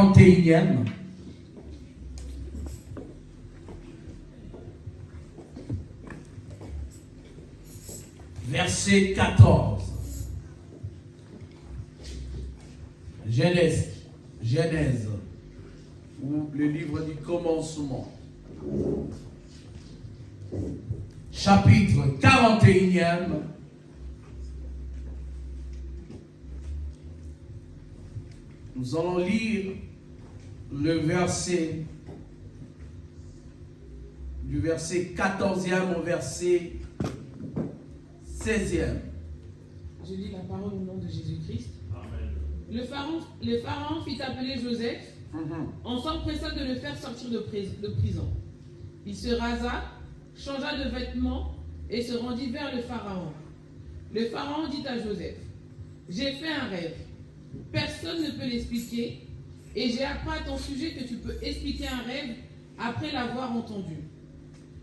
41e. Verset 14. Genèse, ou le livre du commencement. Chapitre 41e. Nous allons lire le verset, du verset 14e au verset 16e. Je lis la parole au nom de Jésus-Christ. Le pharaon fit appeler Joseph en s'empressant de le faire sortir de prison. Il se rasa, changea de vêtements et se rendit vers le pharaon. Le pharaon dit à Joseph: j'ai fait un rêve. Personne ne peut l'expliquer et j'ai appris à ton sujet que tu peux expliquer un rêve après l'avoir entendu.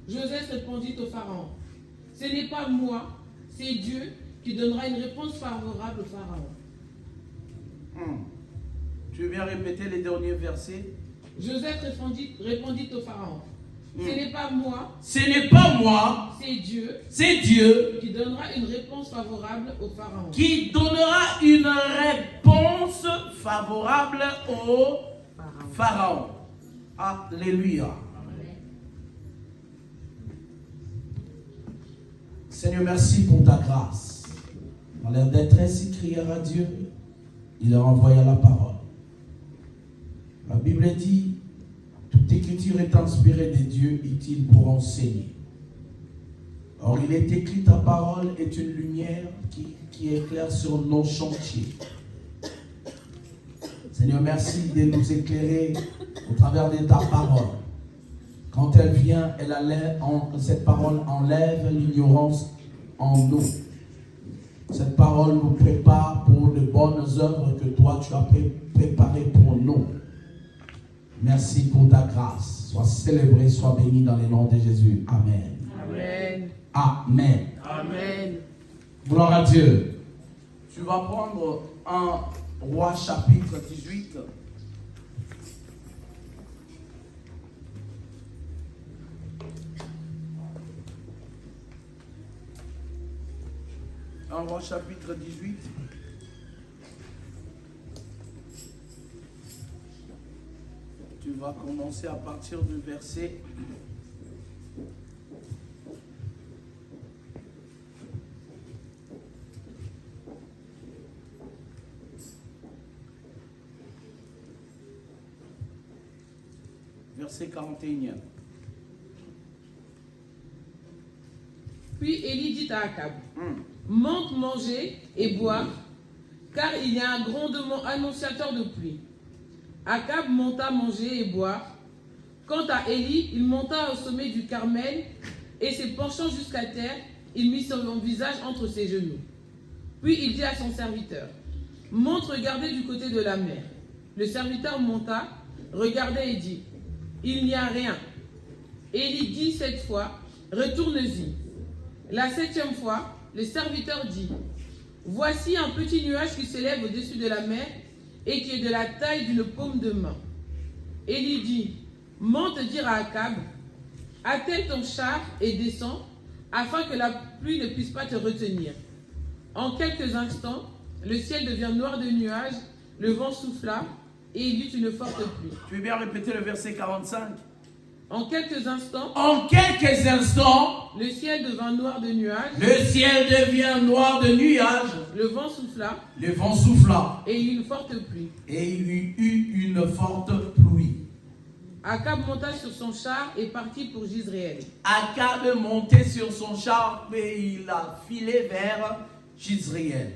Joseph répondit au pharaon: ce n'est pas moi, c'est Dieu qui donnera une réponse favorable au pharaon. Tu veux bien répéter les derniers versets? Joseph répondit au pharaon: ce n'est pas moi, ce n'est pas moi, c'est Dieu qui donnera une réponse favorable au pharaon. Qui donnera une réponse favorable au pharaon. Alléluia. Seigneur, merci pour ta grâce. Dans leur détresse, ils crièrent à Dieu. Il leur envoya la parole. La Bible dit: toute écriture est inspirée de Dieu, utile pour enseigner. Or, il est écrit: ta parole est une lumière qui éclaire sur nos chantiers. Seigneur, merci de nous éclairer au travers de ta parole. Quand elle vient, cette parole enlève l'ignorance en nous. Cette parole nous prépare pour de bonnes œuvres que toi tu as préparées pour nous. Merci pour ta grâce. Sois célébré, sois béni dans le nom de Jésus. Amen. Amen. Amen. Amen. Gloire à Dieu. Tu vas prendre un Roi chapitre 18. Un Roi chapitre 18. Tu vas commencer à partir du verset verset 41e. Puis Élie dit à Akab: monte manger et boire, car il y a un grondement annonciateur de pluie. Akab monta manger et boire. Quant à Élie, il monta au sommet du Carmel et se penchant jusqu'à terre, il mit son visage entre ses genoux. Puis il dit à son serviteur: monte regarder du côté de la mer. Le serviteur monta, regardait et dit: il n'y a rien. Élie dit 7 fois: retourne-y. La 7e fois, le serviteur dit: voici un petit nuage qui s'élève au-dessus de la mer et qui est de la taille d'une paume de main. Élie dit: monte dire à Akab: attelle ton char et descends, afin que la pluie ne puisse pas te retenir. En quelques instants, le ciel devient noir de nuages, le vent souffla, et il y eut une forte pluie. Tu veux bien répéter le verset 45? En quelques instants, le ciel devint noir de nuages, le ciel devient noir de nuages, le vent souffla, et il y eut une forte pluie. Akab monta sur son char et partit pour Jizréel. Akab montait sur son char et il a filé vers Jizréel.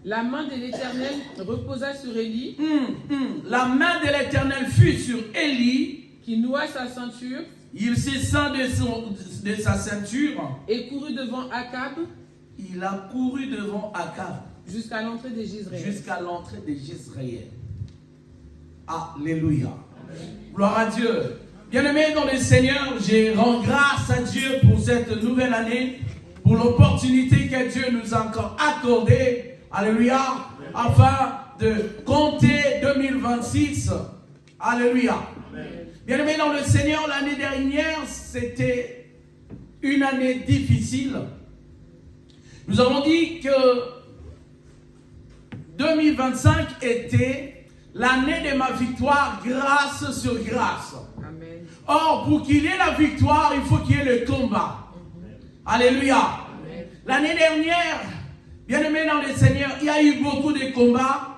La main de l'Éternel reposa sur Élie. La main de l'Éternel fut sur Élie, qui noua sa ceinture. Il s'essa de sa ceinture et courut devant Akab. Il a couru devant Akab jusqu'à l'entrée de Jizréel. Alléluia. Gloire à Dieu. Bien-aimés dans le Seigneur, je rends grâce à Dieu pour cette nouvelle année, pour l'opportunité que Dieu nous a encore accordée. Alléluia. Afin de compter 2026 Alléluia. Bien-aimés dans le Seigneur, l'année dernière, c'était une année difficile. Nous avons dit que 2025 était l'année de ma victoire, grâce sur grâce. Amen. Or, pour qu'il y ait la victoire, il faut qu'il y ait le combat. Alléluia. Amen. L'année dernière, bien-aimés dans le Seigneur, il y a eu beaucoup de combats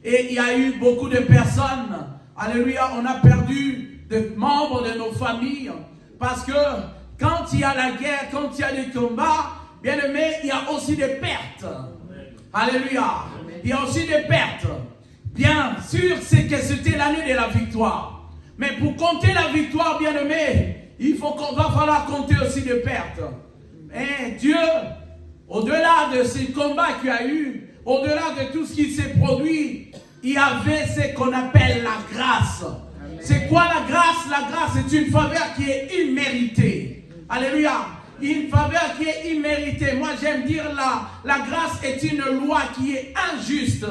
et il y a eu beaucoup de personnes. Alléluia, on a perdu des membres de nos familles parce que quand il y a la guerre, quand il y a des combats, bien-aimés, il y a aussi des pertes. Alléluia. Il y a aussi des pertes. Bien sûr, c'est que c'était l'année de la victoire. Mais pour compter la victoire, bien-aimés, va falloir compter aussi des pertes. Et Dieu, au-delà de ces combats qu'il y a eu, au-delà de tout ce qui s'est produit, il y avait ce qu'on appelle la grâce. C'est quoi la grâce? La grâce est une faveur qui est imméritée. Alléluia. Une faveur qui est imméritée. Moi, j'aime dire la grâce est une loi qui est injuste.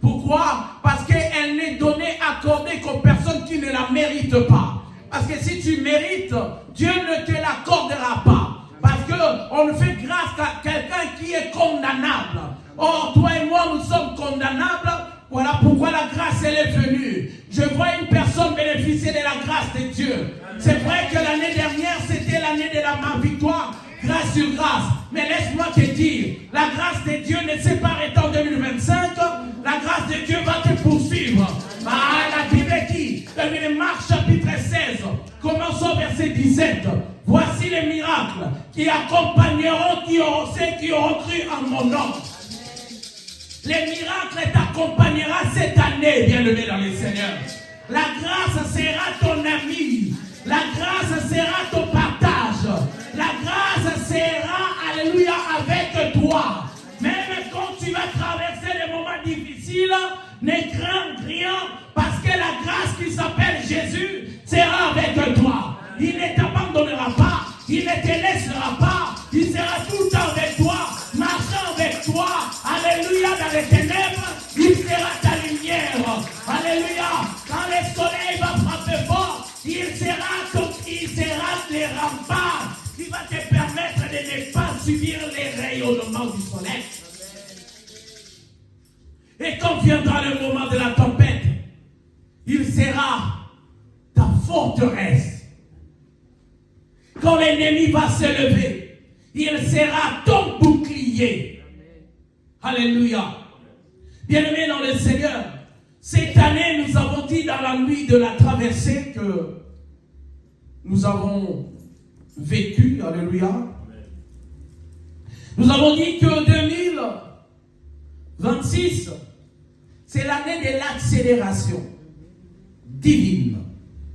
Pourquoi? Parce qu'elle n'est donnée, accordée qu'aux personnes qui ne la méritent pas. Parce que si tu mérites, Dieu ne te l'accordera pas. Parce qu'on ne fait grâce qu'à quelqu'un qui est condamnable. Or, toi et moi, nous sommes condamnables. Voilà pourquoi la grâce, elle est venue. Je vois une personne bénéficier de la grâce de Dieu. C'est vrai que l'année dernière, c'était l'année de ma victoire, grâce sur grâce. Mais laisse-moi te dire, la grâce de Dieu ne s'est pas arrêtée en 2025. La grâce de Dieu va te poursuivre. La Bible dit, dans Marc chapitre 16, commençons verset 17. Voici les miracles qui accompagneront ceux qui auront cru en mon nom. Les miracles t'accompagnera cette année, bien-aimé dans le Seigneur. La grâce sera ton ami. La grâce sera ton partage. La grâce sera, alléluia, avec toi. Même quand tu vas traverser des moments difficiles, ne crains rien parce que la grâce qui s'appelle Jésus sera avec toi. Il ne t'abandonnera pas. Il ne te laissera pas. Il sera tout le temps avec toi, marchant avec toi. Alléluia, dans les ténèbres, il sera ta lumière. Alléluia, quand le soleil va frapper fort, il sera les remparts qui va te permettre de ne pas subir les rayonnements du soleil. Et quand viendra le moment de la tempête, il sera ta forteresse. Quand l'ennemi va se lever, il sera ton bouclier. Alléluia. Bien-aimés dans le Seigneur, cette année, nous avons dit dans la nuit de la traversée que nous avons vécu. Alléluia. Nous avons dit que 2026, c'est l'année de l'accélération divine.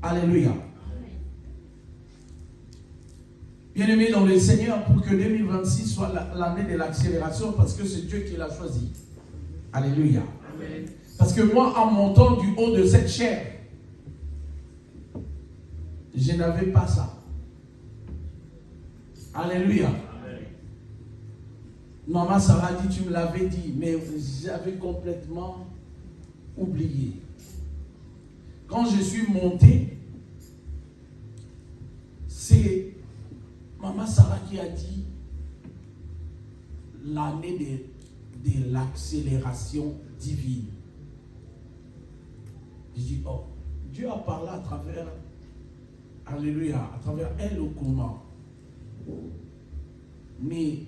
Alléluia. Bien-aimés dans le Seigneur, pour que 2026 soit l'année de l'accélération, parce que c'est Dieu qui l'a choisi. Alléluia. Amen. Parce que moi, en montant du haut de cette chair, je n'avais pas ça. Alléluia. Amen. Maman Sarah dit, tu me l'avais dit, mais j'avais complètement oublié. Quand je suis monté, c'est Maman Sarah qui a dit l'année de l'accélération divine. Je dis, oh, Dieu a parlé à travers, alléluia, à travers elle au comment. Mais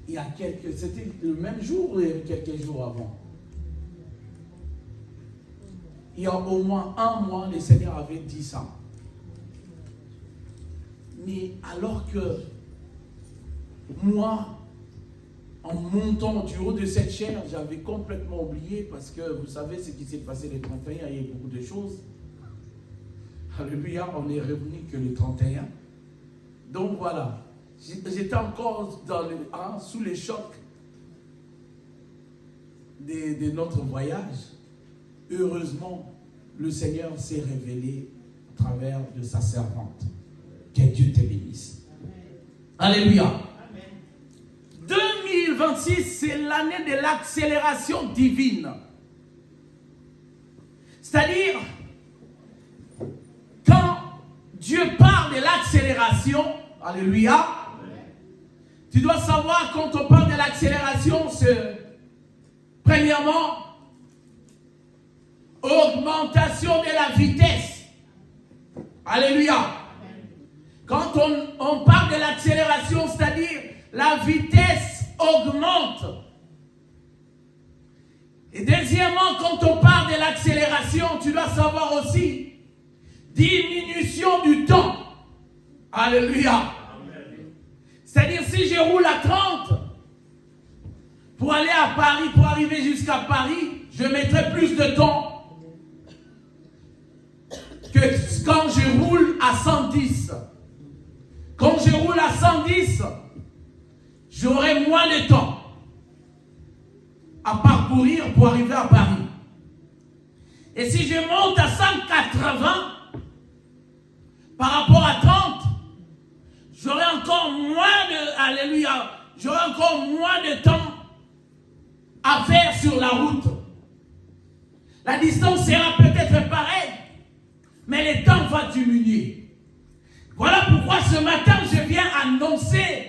il y a c'était le même jour ou quelques jours avant. Il y a au moins un mois, le Seigneur avait dit ça. Mais alors que moi, en montant du haut de cette chair, j'avais complètement oublié parce que vous savez ce qui s'est passé le 31, il y a eu beaucoup de choses. Alléluia, on est revenu que le 31. Donc voilà, j'étais encore sous les chocs de notre voyage. Heureusement, le Seigneur s'est révélé à travers de sa servante. Que Dieu te bénisse. Amen. Alléluia. Amen. 2026, c'est l'année de l'accélération divine. C'est-à-dire, Dieu parle de l'accélération, alléluia. Tu dois savoir, quand on parle de l'accélération, c'est premièrement augmentation de la vitesse. Alléluia. Quand on parle de l'accélération, c'est-à-dire la vitesse augmente. Et deuxièmement, quand on parle de l'accélération, tu dois savoir aussi diminution du temps. Alléluia. C'est-à-dire, si je roule à 30 pour aller à Paris, pour arriver jusqu'à Paris, je mettrai plus de temps que quand je roule à 110. Quand je roule à 110, j'aurai moins de temps à parcourir pour arriver à Paris. Et si je monte à 180 par rapport à 30, j'aurai encore moins de, alléluia, j'aurai encore moins de temps à faire sur la route. La distance sera peut-être pareille, mais le temps va diminuer. Voilà pourquoi ce matin, je viens annoncer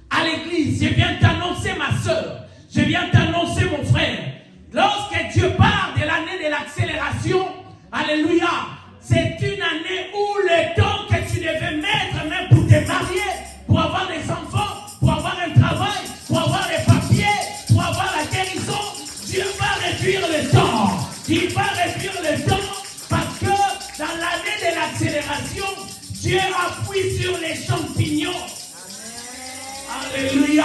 à l'église, je viens t'annoncer ma soeur, je viens t'annoncer mon frère. Lorsque Dieu parle de l'année de l'accélération, alléluia, c'est une année où le temps que tu devais mettre même pour te marier, pour avoir des enfants, pour avoir un travail, pour avoir des papiers, pour avoir la guérison, Dieu va réduire le temps. Il va réduire le temps parce que dans l'année de l'accélération, Dieu appuie sur les champignons. Alléluia.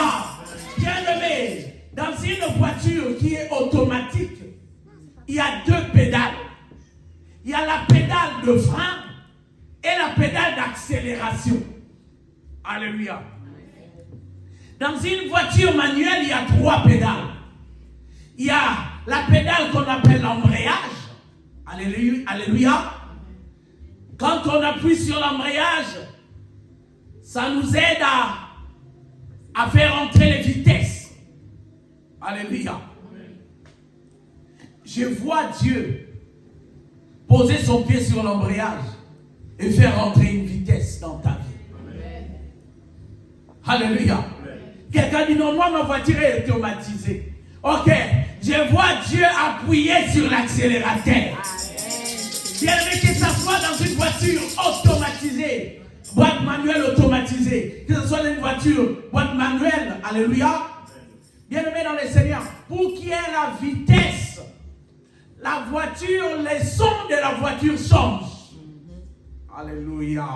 Bien-aimé, dans une voiture qui est automatique, il y a deux pédales. Il y a la pédale de frein et la pédale d'accélération. Alléluia. Dans une voiture manuelle, il y a trois pédales. Il y a la pédale qu'on appelle l'embrayage. Alléluia. Quand on appuie sur l'embrayage, ça nous aide à faire entrer les vitesses. Alléluia. Je vois Dieu poser son pied sur l'embrayage et faire entrer une vitesse dans ta vie. Amen. Alléluia. Quelqu'un dit non, moi ma voiture est automatisée. Ok, je vois Dieu appuyer sur l'accélérateur. Bien aimé, que ça soit dans une voiture automatisée, boîte manuelle automatisée, que ce soit une voiture boîte manuelle, alléluia. Bien aimé dans le Seigneur, pour qu'il y ait la vitesse, la voiture, les sons de la voiture changent. Alléluia.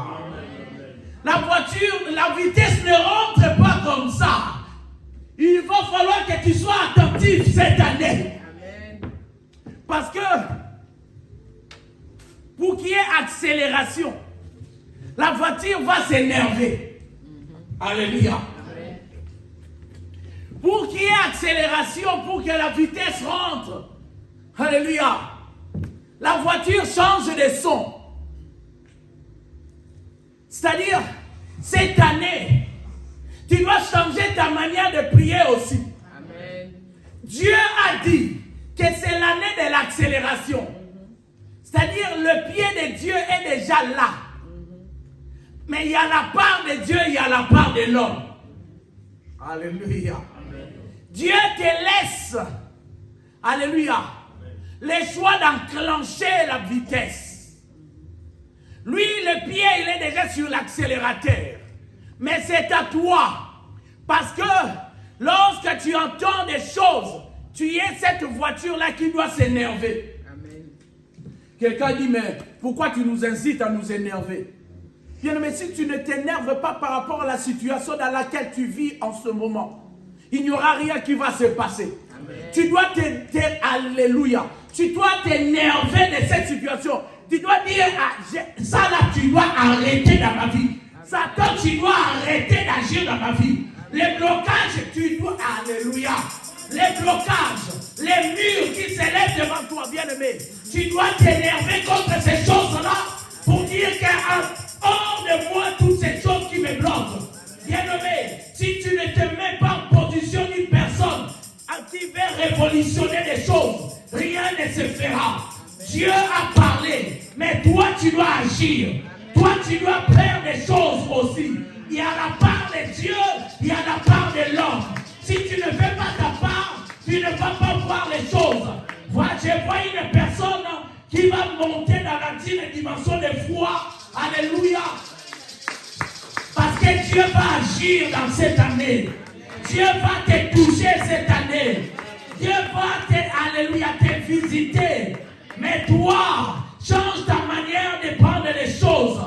La voiture, la vitesse ne rentre pas comme ça. Il va falloir que tu sois attentif cette année. Parce que pour qu'il y ait accélération, la voiture va s'énerver. Alléluia. Pour qu'il y ait accélération, pour que la vitesse rentre, alléluia, la voiture change de son. C'est-à-dire, cette année, tu dois changer ta manière de prier aussi. Amen. Dieu a dit que c'est l'année de l'accélération. C'est-à-dire, le pied de Dieu est déjà là. Mais il y a la part de Dieu, il y a la part de l'homme. Alléluia. Amen. Dieu te laisse, alléluia, le choix d'enclencher la vitesse. Lui, le pied, il est déjà sur l'accélérateur. Mais c'est à toi. Parce que lorsque tu entends des choses, tu es cette voiture-là qui doit s'énerver. Amen. Quelqu'un dit, mais pourquoi tu nous incites à nous énerver? Bien, mais si tu ne t'énerves pas par rapport à la situation dans laquelle tu vis en ce moment, il n'y aura rien qui va se passer. Amen. Tu dois alléluia. Tu dois t'énerver de cette situation. Tu dois dire, ça là, tu dois arrêter dans ma vie. Satan, tu dois arrêter d'agir dans ma vie. Les blocages, tu dois, alléluia. Les blocages, les murs qui s'élèvent devant toi, bien-aimé. Tu dois t'énerver contre ces choses-là pour dire que hors de moi toutes ces choses qui me bloquent. Bien-aimé, si tu ne te mets pas en position d'une personne qui veut révolutionner les choses, rien ne se fera. Dieu a parlé, mais toi tu dois agir. Toi, tu dois faire des choses aussi. Il y a la part de Dieu, il y a la part de l'homme. Si tu ne fais pas ta part, tu ne vas pas voir les choses. Je vois une personne qui va monter dans la dimension de foi. Alléluia. Parce que Dieu va agir dans cette année. Dieu va te toucher cette année. Dieu va te visiter. Mais toi, change ta manière de prendre les choses.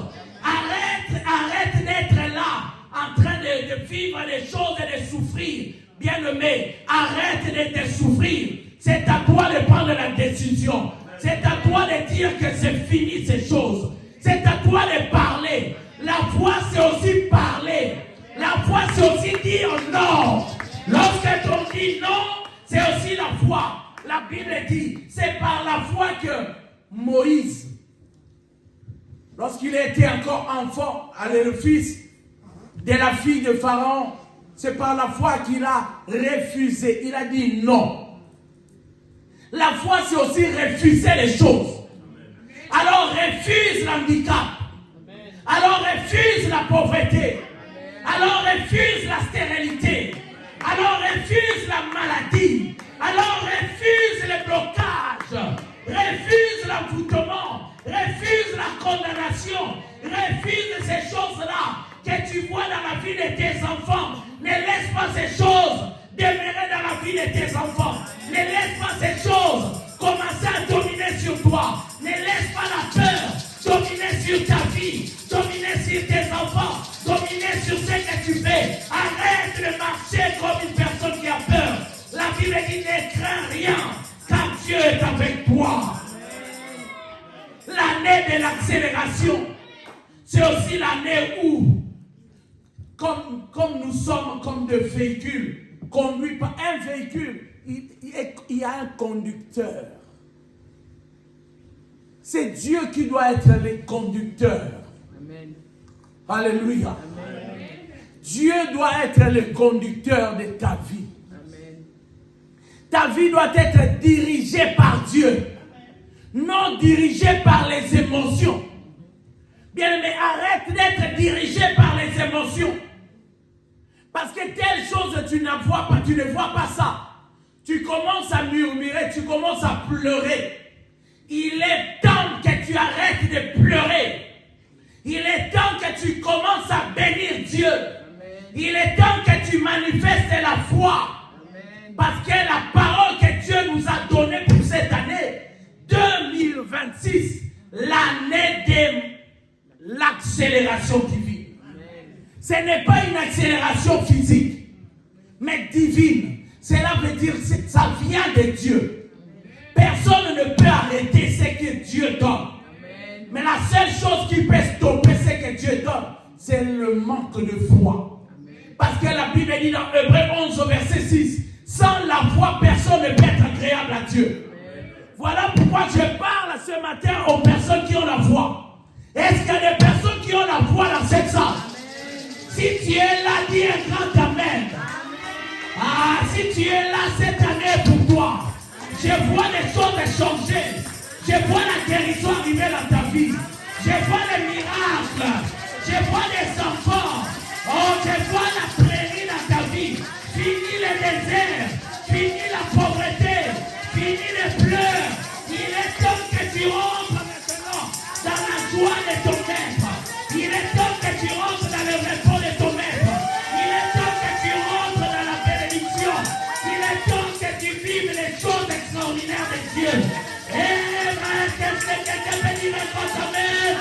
Arrête d'être là en train de vivre les choses et de souffrir. Bien-aimé, arrête de souffrir. C'est à toi de prendre la décision. C'est à toi de dire que c'est fini ces choses. C'est à toi de parler. La foi, c'est aussi parler. La foi, c'est aussi dire non. Lorsque on dit non, c'est aussi la foi. La Bible dit, c'est par la foi que Moïse, lorsqu'il était encore enfant, le fils de la fille de Pharaon, c'est par la foi qu'il a refusé. Il a dit non. La foi, c'est aussi refuser les choses. Alors refuse l'handicap. Alors refuse la pauvreté. Alors refuse la stérilité. Alors refuse la maladie. Alors refuse les blocages. Refuse l'envoûtement. Refuse la condamnation. Refuse ces choses-là que tu vois dans la vie de tes enfants. Ne laisse pas ces choses demeurer dans la vie de tes enfants. Ne laisse pas ces choses commencer à dominer sur toi. Ne laisse pas la peur dominer sur ta vie, dominer sur tes enfants, dominer sur ce que tu fais. Arrête de marcher comme une personne qui a peur. La Bible dit ne crains rien, car Dieu est avec toi. L'année de l'accélération, c'est aussi l'année où, comme nous sommes comme des véhicules, conduits par un véhicule, il y a un conducteur. C'est Dieu qui doit être le conducteur. Amen. Alléluia. Amen. Dieu doit être le conducteur de ta vie. Amen. Ta vie doit être dirigée par Dieu. Non dirigée par les émotions. Bien, mais arrête d'être dirigé par les émotions. Parce que telle chose, tu ne vois pas, tu ne vois pas ça. Tu commences à murmurer, tu commences à pleurer. Il est temps que tu arrêtes de pleurer. Il est temps que tu commences à bénir Dieu. Amen. Il est temps que tu manifestes la foi. Amen. Parce que la parole que Dieu nous a donnée pour cette année 2026, l'année de l'accélération divine. Amen. Ce n'est pas une accélération physique, mais divine. Cela veut dire que ça vient de Dieu. Personne ne peut arrêter ce que Dieu donne. Amen. Mais la seule chose qui peut stopper ce que Dieu donne, c'est le manque de foi. Amen. Parce que la Bible dit dans Hébreux 11 verset 6, sans la foi, personne ne peut être agréable à Dieu. Amen. Voilà pourquoi je parle ce matin aux personnes qui ont la foi. Est-ce qu'il y a des personnes qui ont la foi dans cette salle? Si tu es là, dis un grand amen. Amen. Ah, si tu es là cette année pour toi, je vois les choses changer. Je vois la guérison arriver dans ta vie. Je vois les miracles. Je vois les enfants. Oh, je vois la prairie dans ta vie. Fini le désert. Fini la pauvreté. Fini les pleurs. Il est temps que tu rentres maintenant dans la joie de ton maître. Il est temps que tu rentres dans le repos de ton maître. Il est temps que tu rentres dans la bénédiction. Il est temps que tu vives les choses extraordinaires de Dieu. Quelqu'un peut dire amen.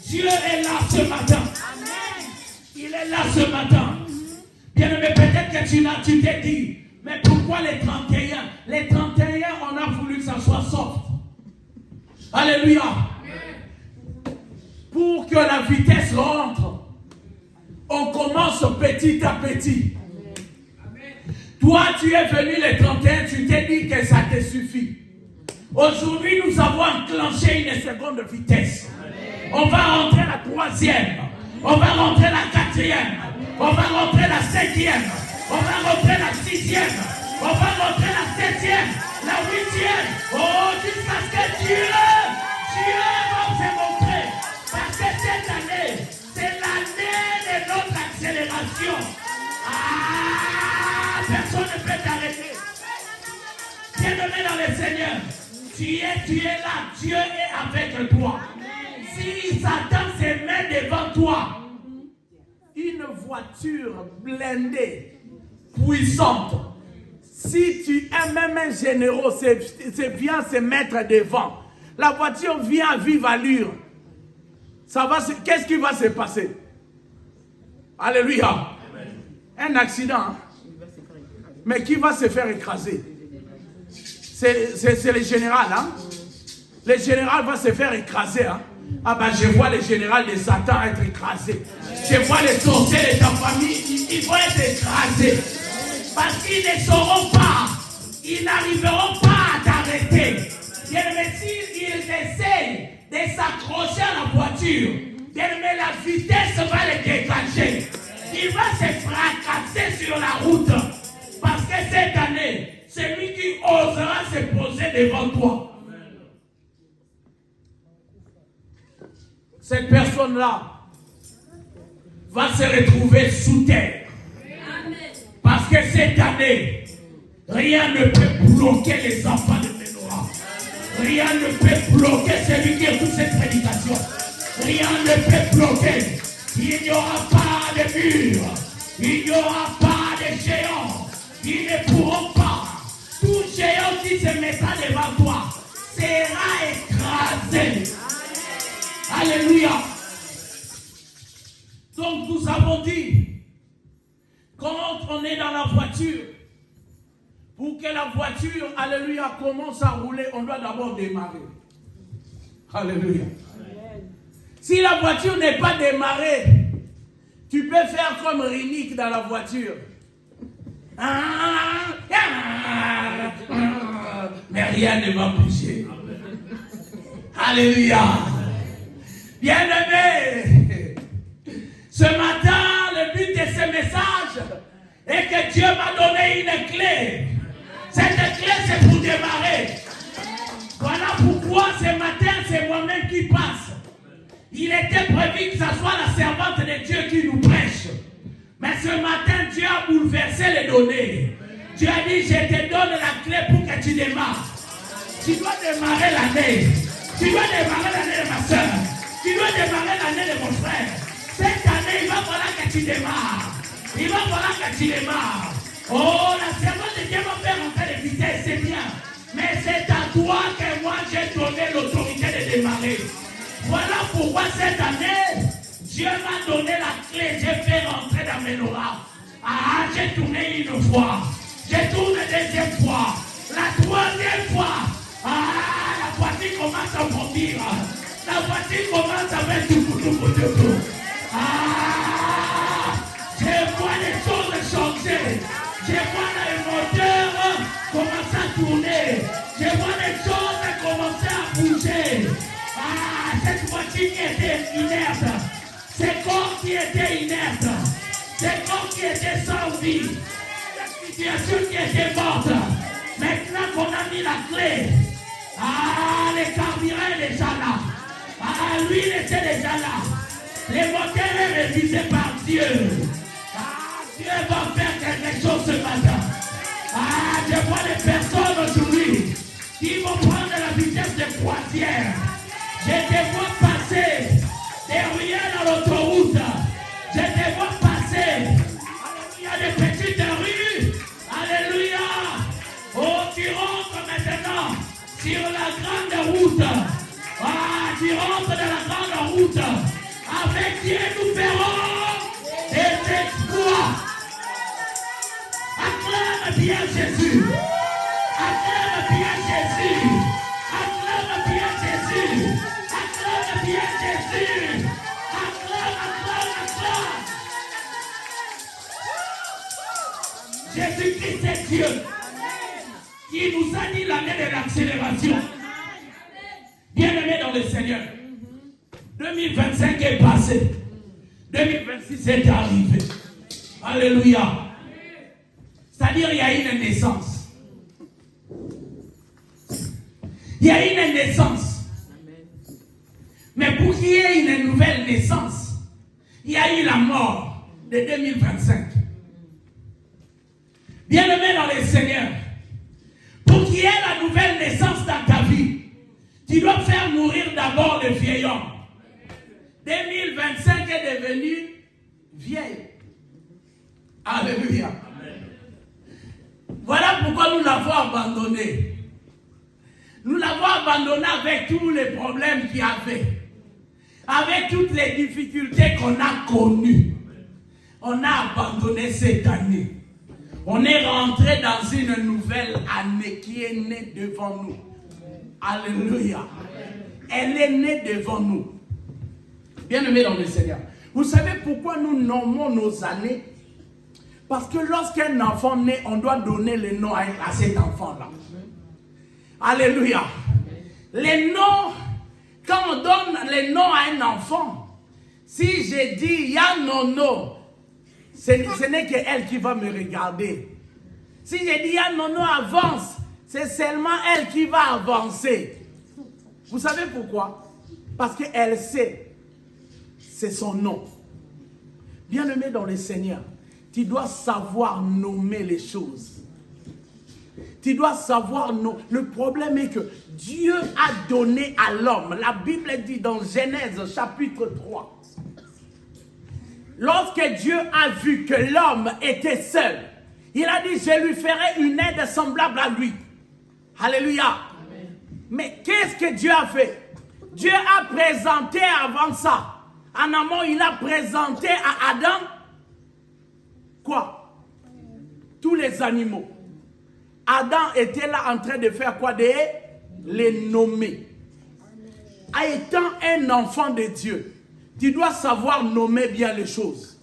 Dieu est là ce matin. Amen. Il est là ce matin. Bien aimé, peut-être que tu t'es dit, mais pourquoi les 31? Les 31, on a voulu que ça soit soft. Alléluia. Amen. Pour que la vitesse rentre, on commence petit à petit. Toi, tu es venu les 31, tu t'es dit que ça te suffit. Aujourd'hui, nous avons enclenché une seconde vitesse. On va rentrer la 3e. On va rentrer la 4e. On va rentrer la 5e. On va rentrer la 6e. On va rentrer la 7e. La 8e. Oh, jusqu'à ce que Dieu bien-aimé dans le Seigneur, tu es là, Dieu est avec toi. Si Satan se met devant toi, une voiture blindée, puissante, si tu es même un généraux, c'est bien se mettre devant. La voiture vient à vive allure. Qu'est-ce qui va se passer? Alléluia. Un accident. Hein? Mais qui va se faire écraser? C'est le général. Hein? Le général va se faire écraser. Hein? Ah ben je vois le général de Satan être écrasé. Je vois les sorciers de ta famille, ils vont être écrasés. Parce qu'ils ne sauront pas, ils n'arriveront pas à t'arrêter. Mais s'ils essaient de s'accrocher à la voiture, mais la vitesse va les dégager. Il va se fracasser sur la route. Parce que cette année, celui qui osera se poser devant toi, cette personne-là va se retrouver sous terre. Parce que cette année, rien ne peut bloquer les enfants de Ménorah. Rien ne peut bloquer celui qui écoute cette prédication. Rien ne peut bloquer. Il n'y aura pas de mur. Il n'y aura pas de géants. Ils ne pourront pas. Tout géant qui se mettra devant toi sera écrasé. Alléluia. Donc nous avons dit, quand on est dans la voiture, pour que la voiture, alléluia, commence à rouler, on doit d'abord démarrer. Alléluia. Si la voiture n'est pas démarrée, tu peux faire comme Rinnick dans la voiture. Mais rien ne va bouger. Alléluia. Bien-aimé, ce matin, le but de ce message est que Dieu m'a donné une clé. Cette clé, c'est pour démarrer. Voilà pourquoi ce matin, c'est moi-même qui passe. Il était prévu que ce soit la servante de Dieu qui nous prêche. Mais ce matin, Dieu a bouleversé les données. Dieu a dit, je te donne la clé pour que tu démarres. Tu dois démarrer l'année. Tu dois démarrer l'année de ma soeur. Tu dois démarrer l'année de mon frère. Cette année, il va falloir que tu démarres. Il va falloir que tu démarres. Oh, la servante de Dieu va faire rentrer les vitesses, c'est bien. Mais c'est à toi que moi j'ai donné l'autorité de démarrer. Voilà pourquoi cette année, Dieu m'a donné la clé. J'ai fait rentrer dans Ménorah. Ah, j'ai tourné une fois. J'ai tourné deuxième fois. La troisième fois. Ah, la voiture commence à bondir. La voiture commence à faire tout. Ah, je vois les choses changer. Je vois les moteurs commencer à tourner. Je vois les choses commencer à bouger. Ah, cette voiture qui était inerte. Ces corps qui étaient inertes. Ces corps qui étaient sans vie. Cette situation qui était morte. Maintenant qu'on a mis la clé. Ah, les carburants est déjà là. Ah, l'huile était déjà là. Les moteurs est révisé par Dieu. Ah, Dieu va faire quelque chose ce matin. Ah, je vois des personnes aujourd'hui qui vont prendre la vitesse de croisière. Je te vois passer derrière dans l'autoroute. Je te vois passer. Il y a des petites rues. Alléluia. Oh, tu rentres maintenant sur la grande route. Ah, tu rentres dans la grande route. Avec Dieu, nous ferons des exploits. Acclame bien Jésus. Acclame bien Jésus. Acclame bien Jésus. Acclame bien Jésus. Acclame. Jésus-Christ est Dieu. Il nous a dit l'année de l'accélération. Bien-aimé dans le Seigneur. 2025 est passé. 2026 est arrivé. Alléluia. C'est-à-dire il y a une naissance. Il y a une naissance. Mais pour qu'il y ait une nouvelle naissance, il y a eu la mort de 2025. Bien-aimé dans le Seigneur, pour qu'il qui est la nouvelle naissance dans ta vie, tu dois faire mourir d'abord le vieil homme. 2025 est devenu vieil. Alléluia. Voilà pourquoi nous l'avons abandonné. Nous l'avons abandonné avec tous les problèmes qu'il y avait. Avec toutes les difficultés qu'on a connues. On a abandonné cette année. On est rentré dans une nouvelle année qui est née devant nous. Alléluia. Elle est née devant nous. Bien-aimés dans le Seigneur. Vous savez pourquoi nous nommons nos années? Parce que lorsqu'un enfant naît, on doit donner le nom à cet enfant-là. Alléluia. Les noms, quand on donne les noms à un enfant, si j'ai dit Yanono, ce n'est qu'elle qui va me regarder. Si j'ai dit Yanono avance, c'est seulement elle qui va avancer. Vous savez pourquoi? Parce qu'elle sait, c'est son nom. Bien-aimé dans le Seigneur, tu dois savoir nommer les choses. Tu dois savoir nommer. Le problème est que Dieu a donné à l'homme. La Bible dit dans Genèse chapitre 3. Lorsque Dieu a vu que l'homme était seul, il a dit, je lui ferai une aide semblable à lui. Alléluia. Amen. Mais qu'est-ce que Dieu a fait? Dieu a présenté avant ça. En amont, il a présenté à Adam quoi? Tous les animaux. Adam était là en train de faire quoi? De les nommer. Étant un enfant de Dieu, tu dois savoir nommer bien les choses.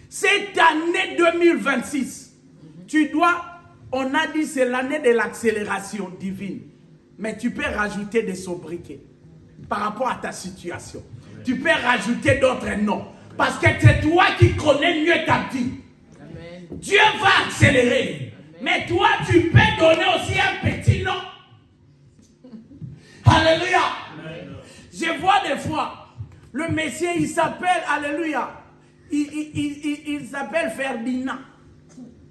Cette année 2026, tu dois, on a dit c'est l'année de l'accélération divine. Mais tu peux rajouter des sobriquets par rapport à ta situation. Tu peux rajouter d'autres noms. Parce que c'est toi qui connais mieux ta vie. Amen. Dieu va accélérer. Amen. Mais toi, tu peux donner aussi un petit nom. Alléluia. Amen. Je vois des fois, le Messie, il s'appelle, alléluia, il s'appelle Ferdinand.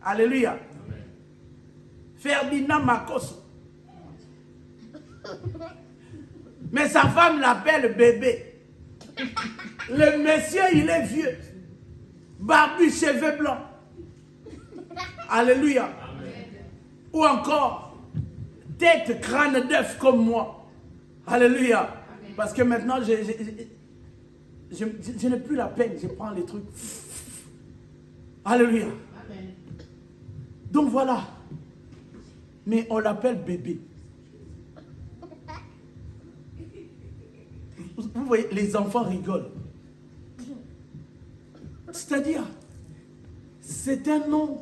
Alléluia. Amen. Ferdinand Makoso. Mais sa femme l'appelle bébé. Le monsieur, il est vieux. Barbu, cheveux blancs. Alléluia. Amen. Ou encore, tête, crâne d'œuf comme moi. Alléluia. Amen. Parce que maintenant, je n'ai plus la peine. Je prends les trucs. Alléluia. Amen. Donc voilà. Mais on l'appelle bébé. Vous voyez, les enfants rigolent. C'est-à-dire, c'est un nom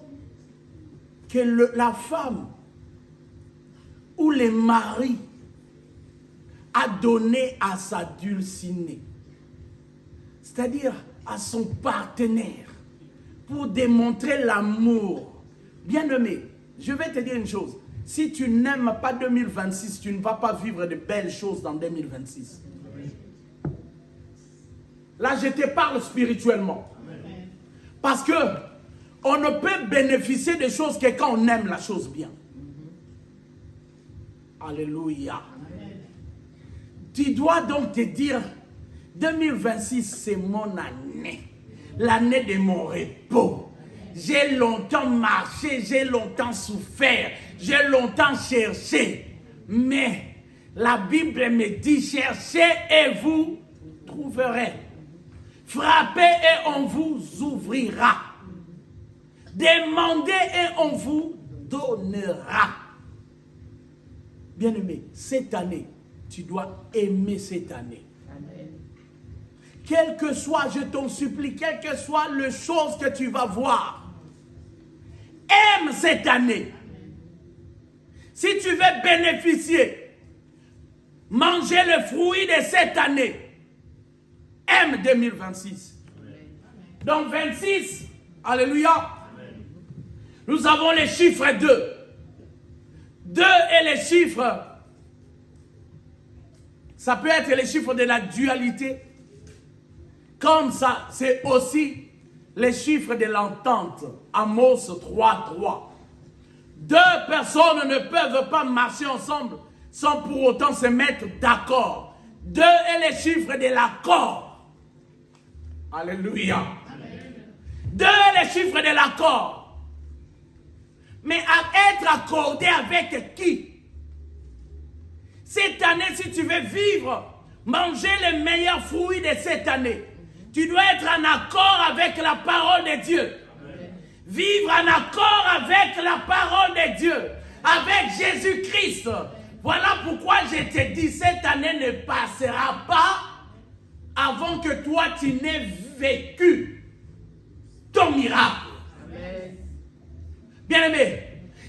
que la femme ou les maris a donné à sa dulcinée. C'est-à-dire à son partenaire pour démontrer l'amour. Bien-aimé, je vais te dire une chose. Si tu n'aimes pas 2026, tu ne vas pas vivre de belles choses dans 2026. Là, je te parle spirituellement. Amen. Parce que on ne peut bénéficier des choses que quand on aime la chose bien. Alléluia. Amen. Tu dois donc te dire, 2026, c'est mon année. L'année de mon repos. J'ai longtemps marché, j'ai longtemps souffert, j'ai longtemps cherché. Mais la Bible me dit, cherchez et vous trouverez. Frappez et on vous ouvrira. Demandez et on vous donnera. Bien-aimé, cette année, tu dois aimer cette année. Amen. Quel que soit, je t'en supplie, quelle que soit les choses que tu vas voir, aime cette année. Amen. Si tu veux bénéficier, manger le fruit de cette année, aime 2026. Amen. Donc 26, alléluia. Amen. Nous avons les chiffres 2. 2 est les chiffres. Ça peut être les chiffres de la dualité. Comme ça, c'est aussi les chiffres de l'entente. Amos 3:3. Deux personnes ne peuvent pas marcher ensemble sans pour autant se mettre d'accord. Deux est le chiffre de l'accord. Alléluia. Deux est le chiffre de l'accord. Mais à être accordé avec qui? Cette année, si tu veux vivre, manger les meilleurs fruits de cette année, tu dois être en accord avec la parole de Dieu. Vivre en accord avec la parole de Dieu, avec Jésus-Christ. Voilà pourquoi je te dis, cette année ne passera pas avant que toi tu n'aies vécu ton miracle. Amen. Bien-aimé,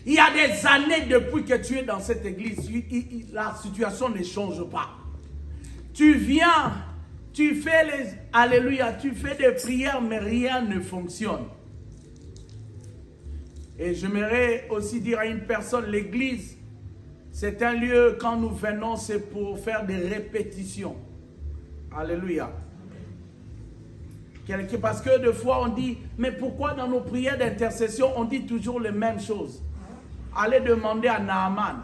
il y a des années depuis que tu es dans cette église, la situation ne change pas. Tu viens, tu fais les alléluia, tu fais des prières, mais rien ne fonctionne. Et j'aimerais aussi dire à une personne, l'église, c'est un lieu, quand nous venons, c'est pour faire des répétitions. Alléluia. Parce que des fois on dit, mais pourquoi dans nos prières d'intercession, on dit toujours les mêmes choses? Allez demander à Naaman.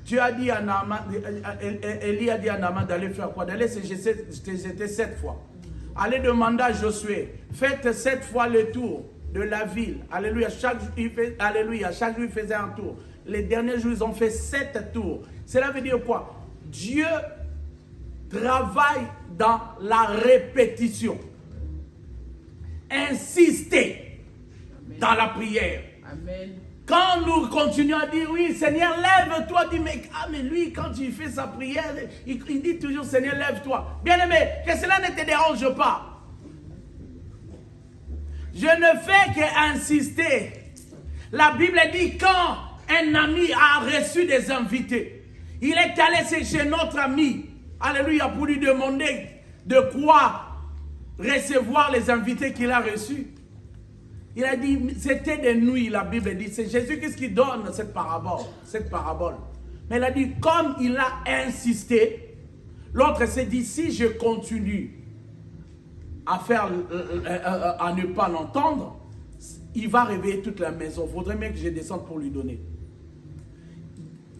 Dieu a dit à Naaman, Élie a dit à Naaman d'aller faire quoi? D'aller se jeter 7 fois. Allez demander à Josué, faites 7 fois le tour de la ville. Alléluia. Chaque jour, il faisait un tour. Les derniers jours, ils ont fait 7 tours. Cela veut dire quoi? Dieu travaille dans la répétition. Insistez dans la prière. Amen. Quand nous continuons à dire, oui, Seigneur, lève-toi, dis, mais lui, quand il fait sa prière, il dit toujours, Seigneur, lève-toi. Bien-aimé, que cela ne te dérange pas. Je ne fais qu'insister. La Bible dit, quand un ami a reçu des invités, il est allé chez notre ami, alléluia, pour lui demander de quoi recevoir les invités qu'il a reçus. Il a dit, c'était des nuits, la Bible dit, c'est Jésus qui donne cette parabole. Mais il a dit, comme il a insisté, l'autre s'est dit, si je continue à ne pas l'entendre, il va réveiller toute la maison. Il faudrait même que je descende pour lui donner.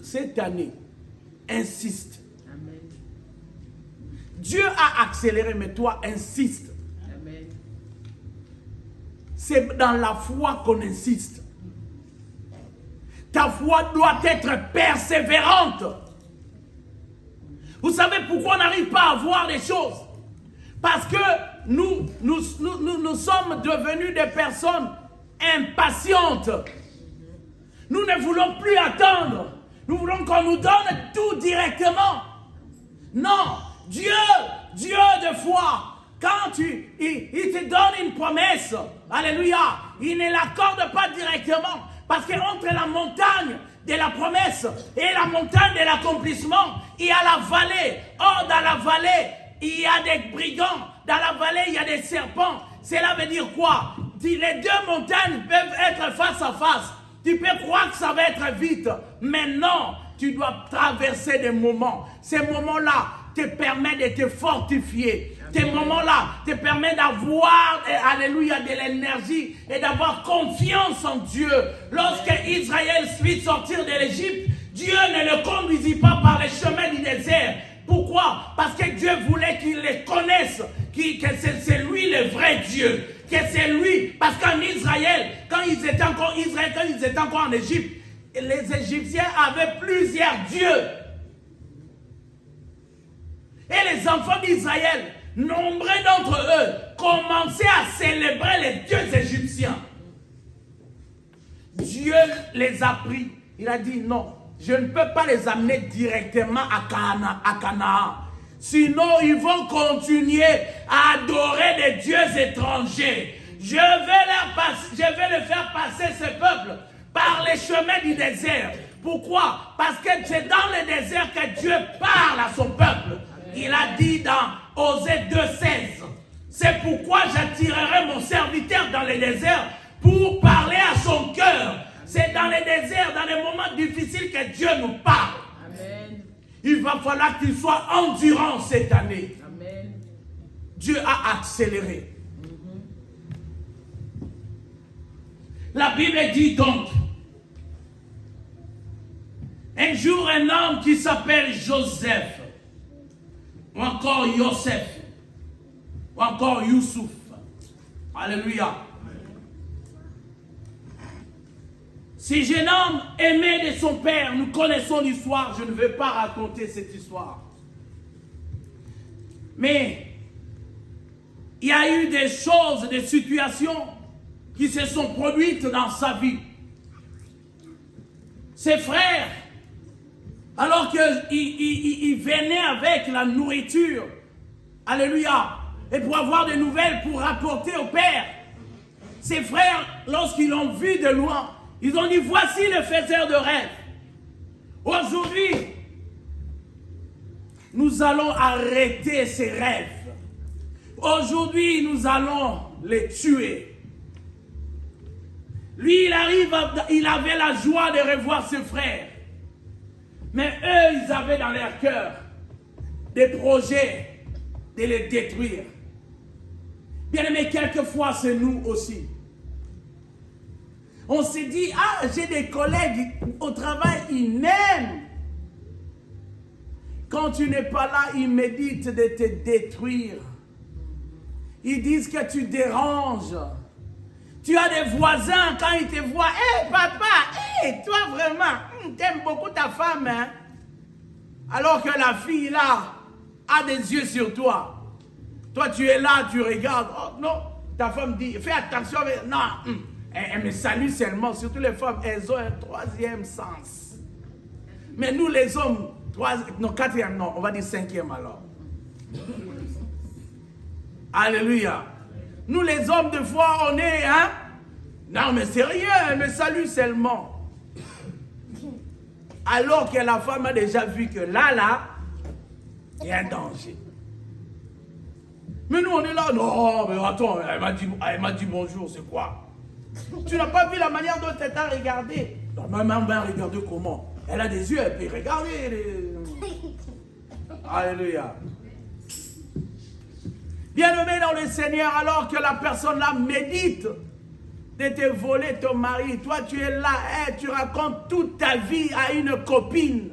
Cette année, insiste. Amen. Dieu a accéléré, mais toi, insiste. Amen. C'est dans la foi qu'on insiste. Ta foi doit être persévérante. Vous savez pourquoi on n'arrive pas à voir les choses? Parce que nous sommes devenus des personnes impatientes. Nous ne voulons plus attendre. Nous voulons qu'on nous donne tout directement. Non, Dieu de foi, quand il te donne une promesse, alléluia, il ne l'accorde pas directement. Parce qu'entre la montagne de la promesse et la montagne de l'accomplissement, il y a la vallée. Or, dans la vallée, il y a des brigands. Dans la vallée, il y a des serpents. Cela veut dire quoi? Les deux montagnes peuvent être face à face. Tu peux croire que ça va être vite. Mais non, tu dois traverser des moments. Ces moments-là te permettent de te fortifier. Ces moments-là te permettent d'avoir, alléluia, de l'énergie et d'avoir confiance en Dieu. Lorsque Israël fit sortir de l'Égypte, Dieu ne le conduisit pas par les chemins du désert. Pourquoi? Parce que Dieu voulait qu'ils les connaissent, que c'est lui le vrai Dieu, que c'est lui. Parce qu'en Israël, quand ils étaient encore en Égypte, les Égyptiens avaient plusieurs dieux. Et les enfants d'Israël, nombreux d'entre eux, commençaient à célébrer les dieux égyptiens. Dieu les a pris. Il a dit non. Je ne peux pas les amener directement à Canaan. Sinon, ils vont continuer à adorer des dieux étrangers. Je vais le faire passer ce peuple par les chemins du désert. Pourquoi? Parce que c'est dans le désert que Dieu parle à son peuple. Il a dit dans Osée 2,16. C'est pourquoi j'attirerai mon serviteur dans le désert pour parler à son cœur. C'est dans les déserts, dans les moments difficiles que Dieu nous parle. Amen. Il va falloir qu'il soit endurant cette année. Amen. Dieu a accéléré. La Bible dit donc, Un jour, un homme qui s'appelle Joseph, ou encore Yosef, ou encore Youssouf. Alléluia. Ce jeune homme aimé de son père, nous connaissons l'histoire, je ne vais pas raconter cette histoire. Mais il y a eu des choses, des situations qui se sont produites dans sa vie. Ses frères, alors qu'ils venaient avec la nourriture, alléluia, et pour avoir des nouvelles, pour rapporter au père, ses frères, lorsqu'ils l'ont vu de loin, ils ont dit, voici le faiseur de rêves. Aujourd'hui, nous allons arrêter ces rêves. Aujourd'hui, nous allons les tuer. Lui, il avait la joie de revoir ses frères. Mais eux, ils avaient dans leur cœur des projets de les détruire. Bien aimé, quelquefois, c'est nous aussi. On s'est dit, ah, j'ai des collègues au travail, ils m'aiment. Quand tu n'es pas là, ils méditent de te détruire. Ils disent que tu déranges. Tu as des voisins, quand ils te voient, hé papa, toi vraiment, t'aimes beaucoup ta femme, hein? Alors que la fille là a des yeux sur toi. Toi tu es là, tu regardes, oh non, ta femme dit, fais attention, non, elle me salue seulement, surtout les femmes, elles ont un troisième sens. Mais nous les hommes, quatrième, non, on va dire cinquième alors. Alléluia. Nous les hommes, des fois, on est, hein? Non, mais c'est rien, elle me salue seulement. Alors que la femme a déjà vu que là, il y a un danger. Mais nous, on est là, non, mais attends, elle m'a dit bonjour, c'est quoi? Tu n'as pas vu la manière dont elle t'a regardé? Non, maman m'a regardé comment? Elle a des yeux, elle peut regarder. Alléluia. Bien-aimé dans le Seigneur, alors que la personne là médite de te voler ton mari, toi tu es là, tu racontes toute ta vie à une copine.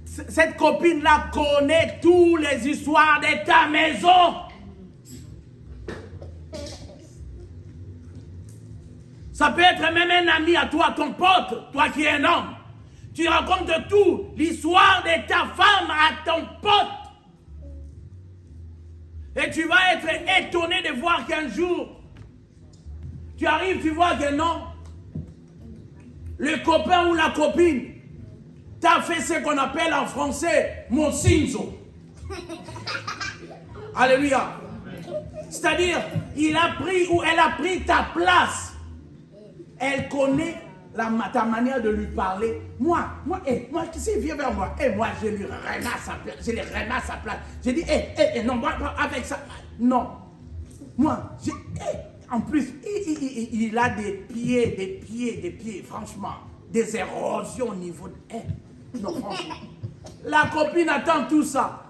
Cette copine là connaît toutes les histoires de ta maison. Ça peut être même un ami à toi, ton pote, toi qui es un homme. Tu racontes tout, l'histoire de ta femme à ton pote. Et tu vas être étonné de voir qu'un jour, tu arrives, tu vois que non, le copain ou la copine t'a fait ce qu'on appelle en français mon cinzo. Alléluia. C'est-à-dire, il a pris ou elle a pris ta place. Elle connaît ta manière de lui parler. Moi, qui s'il vient vers moi, moi, je lui ramasse sa place. Je lui ramasse sa place. Je dis, non, moi, avec ça, non. Moi, en plus, il a des pieds, franchement, des érosions au niveau de... non, franchement. La copine attend tout ça.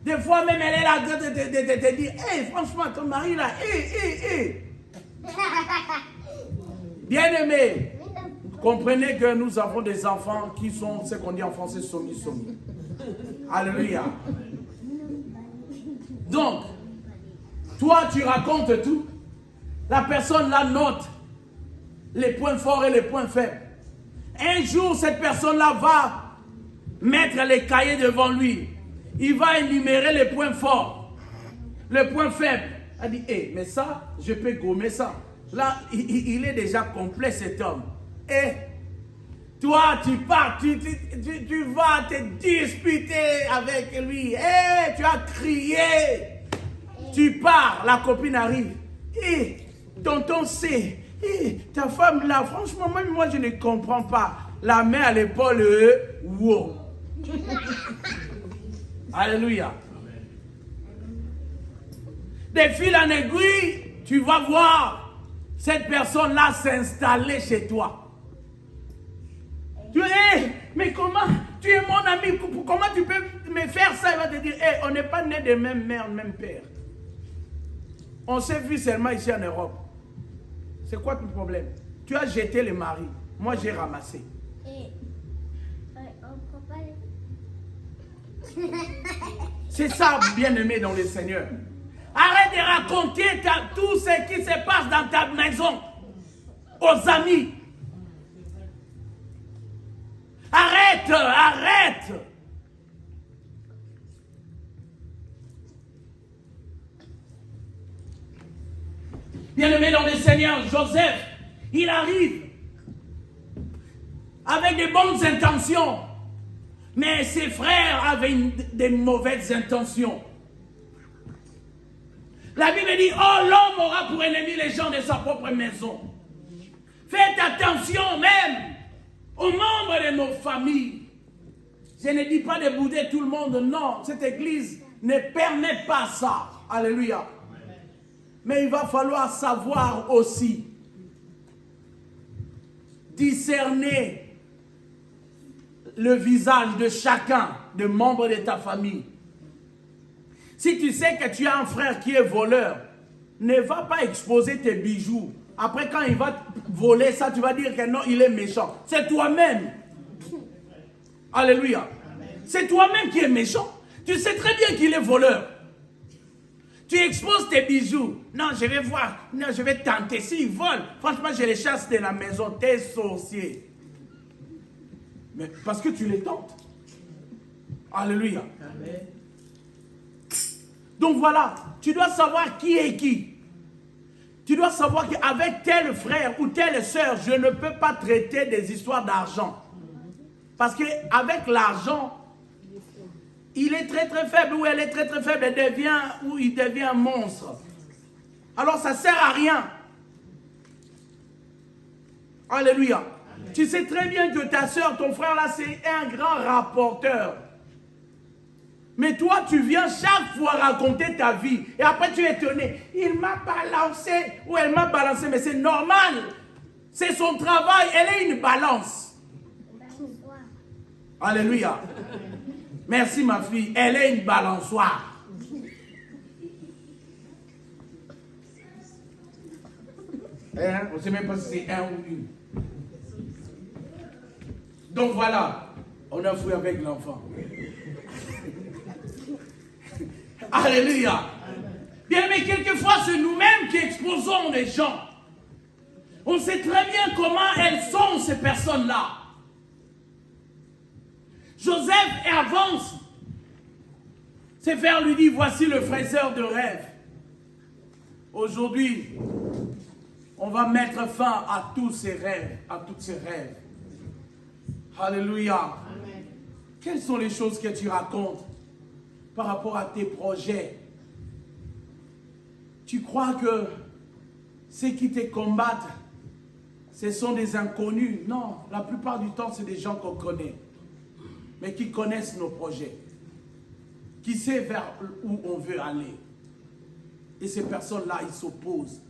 Des fois, même, elle est là de te dire, franchement, ton mari, là, Bien-aimé, comprenez que nous avons des enfants qui sont, ce qu'on dit en français, somi. Alléluia. Donc, toi, tu racontes tout. La personne là note les points forts et les points faibles. Un jour, cette personne-là va mettre les cahiers devant lui. Il va énumérer les points forts, les points faibles. Elle dit, mais ça, je peux gommer ça. Là, il est déjà complet cet homme. Et toi, tu pars, tu vas te disputer avec lui. Tu as crié. Tu pars, la copine arrive. Tonton C, ta femme là, franchement, même moi je ne comprends pas. La main à l'épaule, wow. Alléluia. De fil en aiguille, tu vas voir cette personne-là s'installer chez toi. Tu dis, mais comment, tu es mon ami, comment tu peux me faire ça? Il va te dire, on n'est pas nés de même mère, même père. On s'est vu seulement ici en Europe. C'est quoi ton problème? Tu as jeté le mari, moi j'ai ramassé. C'est ça, bien-aimé dans le Seigneur. Arrête de raconter tout ce qui se passe dans ta maison aux amis. Arrête, arrête. Bien-aimé dans le Seigneur, Joseph, il arrive avec de bonnes intentions. Mais ses frères avaient des mauvaises intentions. La Bible dit, oh, l'homme aura pour ennemi les gens de sa propre maison. Faites attention même aux membres de nos familles. Je ne dis pas de bouder tout le monde, non. Cette église ne permet pas ça. Alléluia. Mais il va falloir savoir aussi discerner le visage de chacun des membres de ta famille. Si tu sais que tu as un frère qui est voleur, ne va pas exposer tes bijoux. Après, quand il va voler ça, tu vas dire que non, il est méchant. C'est toi-même. Alléluia. C'est toi-même qui es méchant. Tu sais très bien qu'il est voleur. Tu exposes tes bijoux. Non, je vais voir. Non, je vais tenter. S'il vole, franchement, je les chasse de la maison. T'es sorcier. Mais parce que tu les tentes. Alléluia. Amen. Donc voilà, tu dois savoir qui est qui. Tu dois savoir qu'avec tel frère ou telle sœur, je ne peux pas traiter des histoires d'argent. Parce qu'avec l'argent, il est très très faible ou elle est très très faible, il devient un monstre. Alors ça ne sert à rien. Alléluia. Amen. Tu sais très bien que ta soeur, ton frère là, c'est un grand rapporteur. Mais toi, tu viens chaque fois raconter ta vie. Et après, tu es étonné. Il m'a balancé ou elle m'a balancé. Mais c'est normal. C'est son travail. Elle est une balance. Alléluia. Merci ma fille. Elle est une balançoire. On ne sait même pas si c'est un ou une. Donc voilà. On a fouillé avec l'enfant. Alléluia. Bien, mais quelquefois, c'est nous-mêmes qui exposons les gens. On sait très bien comment elles sont, ces personnes-là. Joseph avance. Ses frères lui disent, voici le fraiseur de rêve. Aujourd'hui, on va mettre fin à tous ces rêves, à toutes ces rêves. Alléluia. Amen. Quelles sont les choses que tu racontes par rapport à tes projets? Tu crois que ceux qui te combattent, ce sont des inconnus? Non, la plupart du temps, c'est des gens qu'on connaît, mais qui connaissent nos projets, qui savent vers où on veut aller. Et ces personnes-là, ils s'opposent.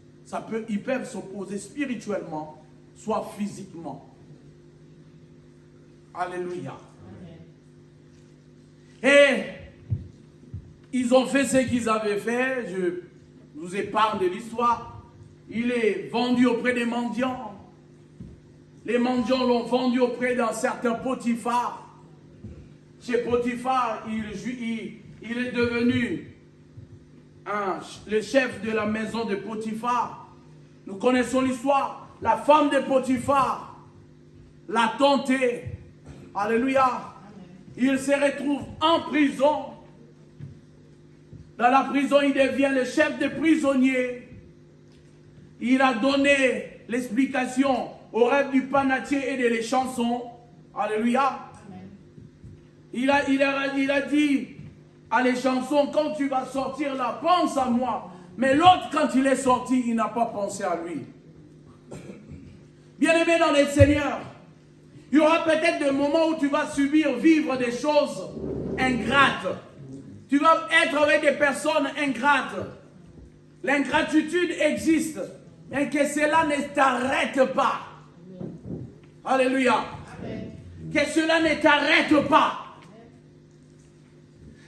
Ils peuvent s'opposer spirituellement, soit physiquement. Alléluia. Et ils ont fait ce qu'ils avaient fait. Je vous épargne de l'histoire. Il est vendu auprès des mendiants. Les mendiants l'ont vendu auprès d'un certain Potiphar. Chez Potiphar, il est devenu le chef de la maison de Potiphar. Nous connaissons l'histoire. La femme de Potiphar l'a tenté. Alléluia. Il se retrouve en prison. Dans la prison, il devient le chef des prisonniers. Il a donné l'explication au rêve du panatier et des chansons. Alléluia. Il a dit à les chansons, quand tu vas sortir là, pense à moi. Mais l'autre, quand il est sorti, il n'a pas pensé à lui. Bien-aimé dans le Seigneur, il y aura peut-être des moments où tu vas vivre des choses ingrates. Tu vas être avec des personnes ingrates. L'ingratitude existe. Et que cela ne t'arrête pas. Alléluia. Amen. Que cela ne t'arrête pas.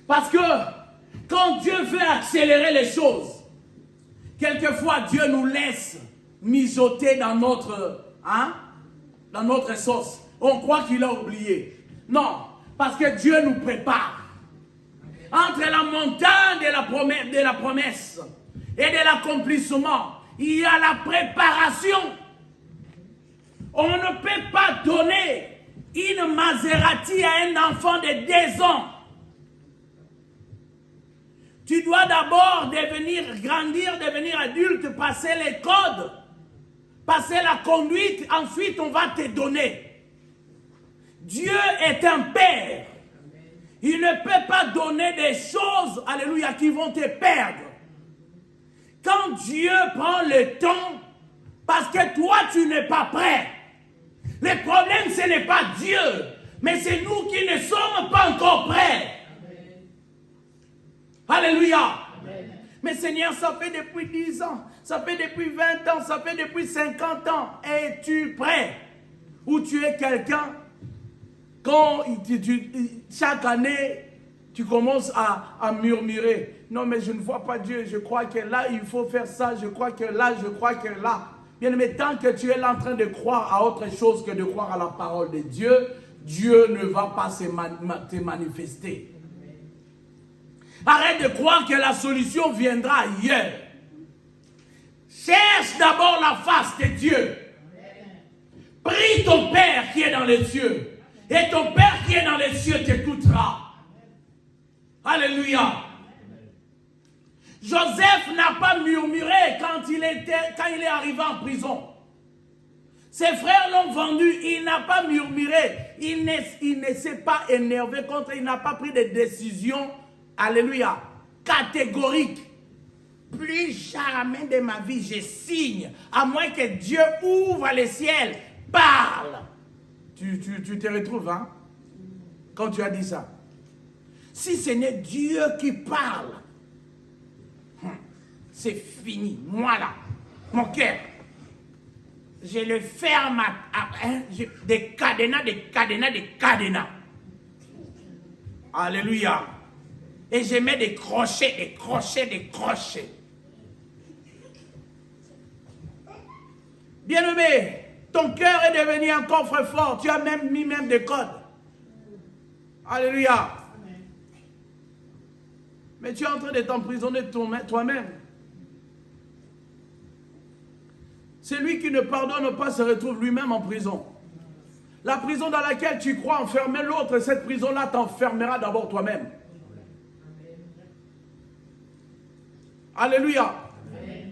Parce que quand Dieu veut accélérer les choses, quelquefois Dieu nous laisse mijoter dans notre sauce. On croit qu'il a oublié. Non, parce que Dieu nous prépare. Entre la montagne de la promesse et de l'accomplissement, il y a la préparation. On ne peut pas donner une Maserati à un enfant de 2 ans. Tu dois d'abord grandir, devenir adulte, passer les codes, passer la conduite, ensuite on va te donner. Dieu est un père. Il ne peut pas donner des choses, alléluia, qui vont te perdre. Quand Dieu prend le temps, parce que toi tu n'es pas prêt. Le problème ce n'est pas Dieu, mais c'est nous qui ne sommes pas encore prêts. Alléluia. Amen. Mais Seigneur, ça fait depuis 10 ans, ça fait depuis 20 ans, ça fait depuis 50 ans. Es-tu prêt? Ou tu es quelqu'un, quand chaque année, tu commences à murmurer. Non, mais je ne vois pas Dieu, je crois que là, il faut faire ça, je crois que là, je crois que là. Bien, mais tant que tu es là en train de croire à autre chose que de croire à la parole de Dieu, Dieu ne va pas te manifester. Arrête de croire que la solution viendra ailleurs. Cherche d'abord la face de Dieu. Prie ton Père qui est dans les cieux. Et ton Père qui est dans les cieux t'écoutera. Alléluia. Joseph n'a pas murmuré quand il est arrivé en prison. Ses frères l'ont vendu, il n'a pas murmuré. Il ne s'est pas énervé contre, il n'a pas pris de décision, alléluia, catégorique. Plus jamais de ma vie je signe, à moins que Dieu ouvre le ciel, parle. Tu te retrouves, hein, quand tu as dit ça. Si ce n'est Dieu qui parle, c'est fini. Moi là, mon cœur, je le ferme des cadenas, des cadenas, des cadenas. Alléluia. Et je mets des crochets, des crochets, des crochets. Bien-aimé, ton cœur est devenu un coffre-fort. Tu as même mis des codes. Alléluia. Mais tu es en train de t'emprisonner toi-même. Celui qui ne pardonne pas se retrouve lui-même en prison. La prison dans laquelle tu crois enfermer l'autre, cette prison-là t'enfermera d'abord toi-même. Alléluia. Amen.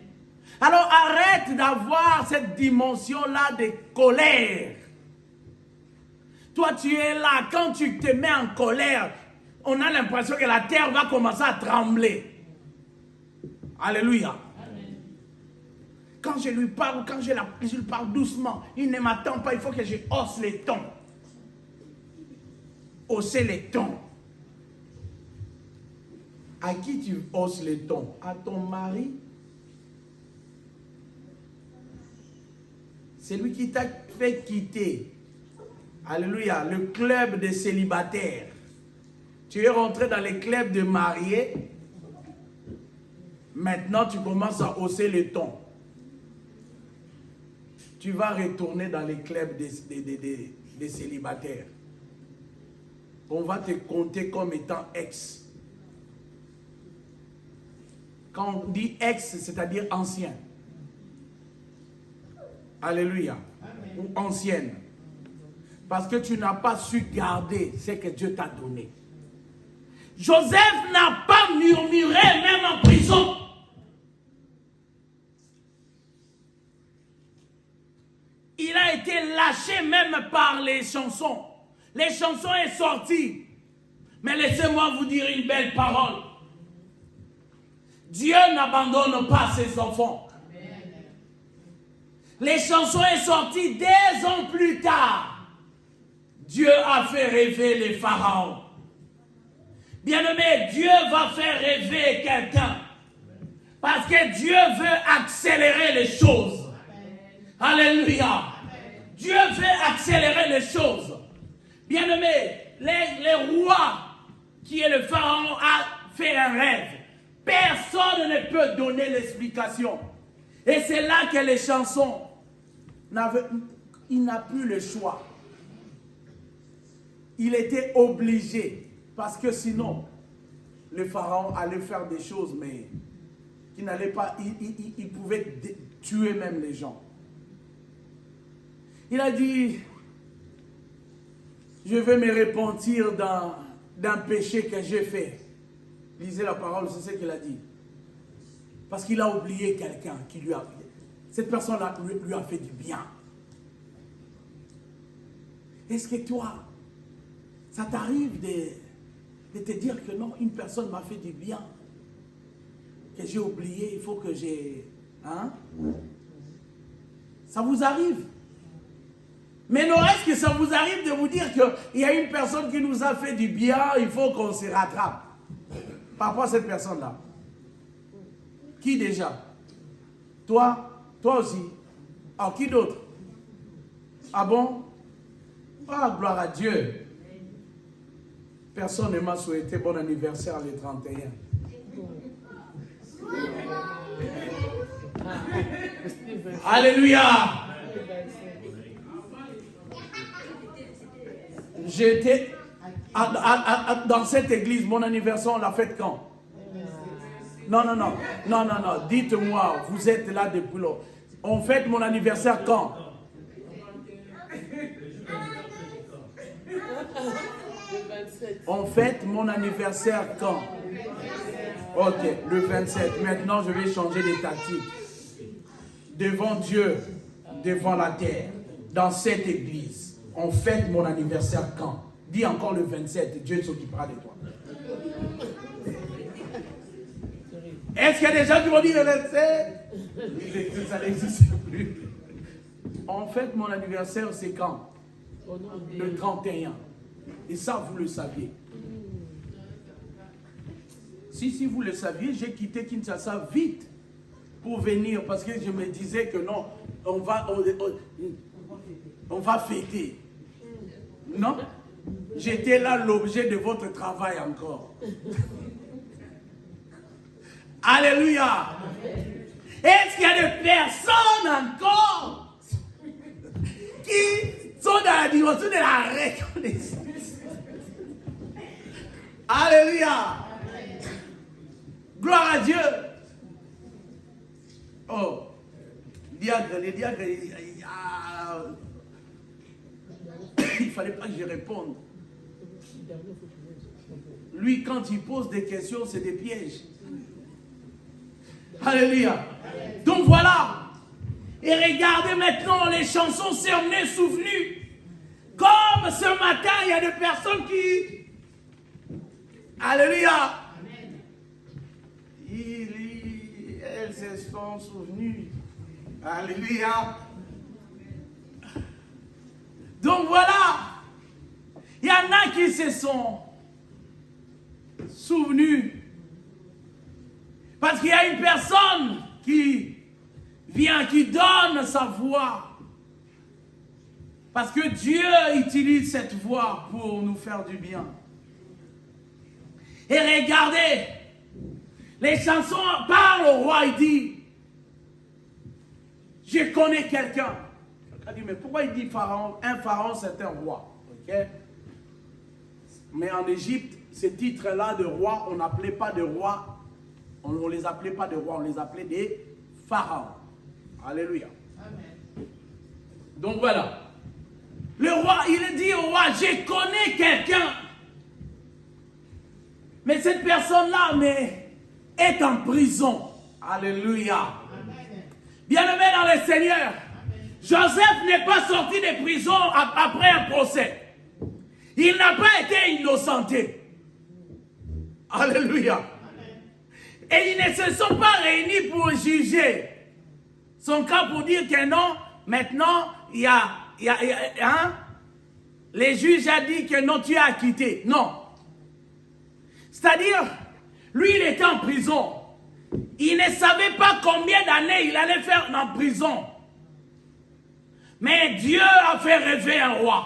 Alors arrête d'avoir cette dimension-là de colère. Toi tu es là, quand tu te mets en colère, on a l'impression que la terre va commencer à trembler. Alléluia. Quand je lui parle, quand je lui parle doucement, il ne m'attend pas, il faut que je hausse les tons. Hausser les tons. À qui tu hausses les tons? À ton mari? C'est lui qui t'a fait quitter. Alléluia, le club des célibataires. Tu es rentré dans les clubs de mariés. Maintenant, tu commences à hausser les tons. Tu vas retourner dans les clubs des célibataires. On va te compter comme étant ex. Quand on dit ex, c'est-à-dire ancien. Alléluia. Amen. Ou ancienne. Parce que tu n'as pas su garder ce que Dieu t'a donné. Joseph n'a pas murmuré même en prison. Il a été lâché même par les chansons. Les chansons sont sorties. Mais laissez-moi vous dire une belle parole. Dieu n'abandonne pas ses enfants. Amen. Les chansons sont sorties 2 ans plus tard. Dieu a fait rêver les pharaons. Bien-aimé, Dieu va faire rêver quelqu'un. Parce que Dieu veut accélérer les choses. Amen. Alléluia. Amen. Dieu veut accélérer les choses. Bien-aimé, les rois, qui est le pharaon, a fait un rêve. Personne ne peut donner l'explication. Et c'est là que les chansons, il n'a plus le choix. il était obligé. Parce que sinon, le pharaon allait faire des choses, mais qui n'allait pas, il pouvait tuer même les gens. Il a dit, je vais me repentir d'un péché que j'ai fait. Lisez la parole, c'est ce qu'il a dit. Parce qu'il a oublié quelqu'un qui lui a... Cette personne-là lui a fait du bien. Est-ce que toi, ça t'arrive de te dire que non, une personne m'a fait du bien, que j'ai oublié, il faut que j'ai... Hein? Ça vous arrive? Mais n'aurait-ce que ça vous arrive de vous dire qu'il y a une personne qui nous a fait du bien, il faut qu'on se rattrape par rapport à cette personne-là? Qui déjà? Toi aussi. Alors qui d'autre? Ah bon? Ah, gloire à Dieu. Personne ne m'a souhaité bon anniversaire le 31. Alléluia. J'étais dans cette église, mon anniversaire, on l'a fait quand? Non. Dites-moi, vous êtes là depuis longtemps. On fête mon anniversaire quand? On fête mon anniversaire quand? Ok, le 27. Maintenant, je vais changer de tactique. Devant Dieu, devant la terre, dans cette église, on fête mon anniversaire quand? Dis encore le 27, Dieu s'occupera de toi. Est-ce qu'il y a des gens qui vont dire le 27? Ça n'existe plus. En fait, mon anniversaire, c'est quand? Le 31. Et ça, vous le saviez. Si vous le saviez, j'ai quitté Kinshasa vite pour venir parce que je me disais que non, on va fêter. Non? J'étais là l'objet de votre travail encore. Alléluia. Est-ce qu'il y a des personnes encore qui sont dans la dimension de la reconnaissance? Alléluia. Gloire à Dieu. Oh, les diacres, il ne fallait pas que je réponde. Lui, quand il pose des questions, c'est des pièges. Alléluia. Donc voilà. Et regardez maintenant, les chansons sermonées souvenues. Comme ce matin, il y a des personnes qui... Alléluia. Elles se sont souvenues. Alléluia. Donc voilà. Il y en a qui se sont souvenus. Parce qu'il y a une personne qui vient, qui donne sa voix. Parce que Dieu utilise cette voix pour nous faire du bien. Et regardez, les chansons parlent au roi, il dit, je connais quelqu'un. Il dit, mais pourquoi il dit pharaon? Un pharaon, c'est un roi. Okay? Mais en Égypte, ces titres-là de roi, on n'appelait pas de roi. On ne les appelait pas de rois, on les appelait des pharaons. Alléluia. Amen. Donc voilà. Le roi, il dit au roi, je connais quelqu'un. Mais cette personne-là est en prison. Alléluia. Bien-aimé dans le Seigneur, Joseph n'est pas sorti de prison après un procès. Il n'a pas été innocenté. Alléluia. Et ils ne se sont pas réunis pour juger son cas, pour dire que non, maintenant, les juges ont dit que non, tu es acquitté. Non. C'est-à-dire, lui, il était en prison. Il ne savait pas combien d'années il allait faire en prison. Mais Dieu a fait rêver un roi.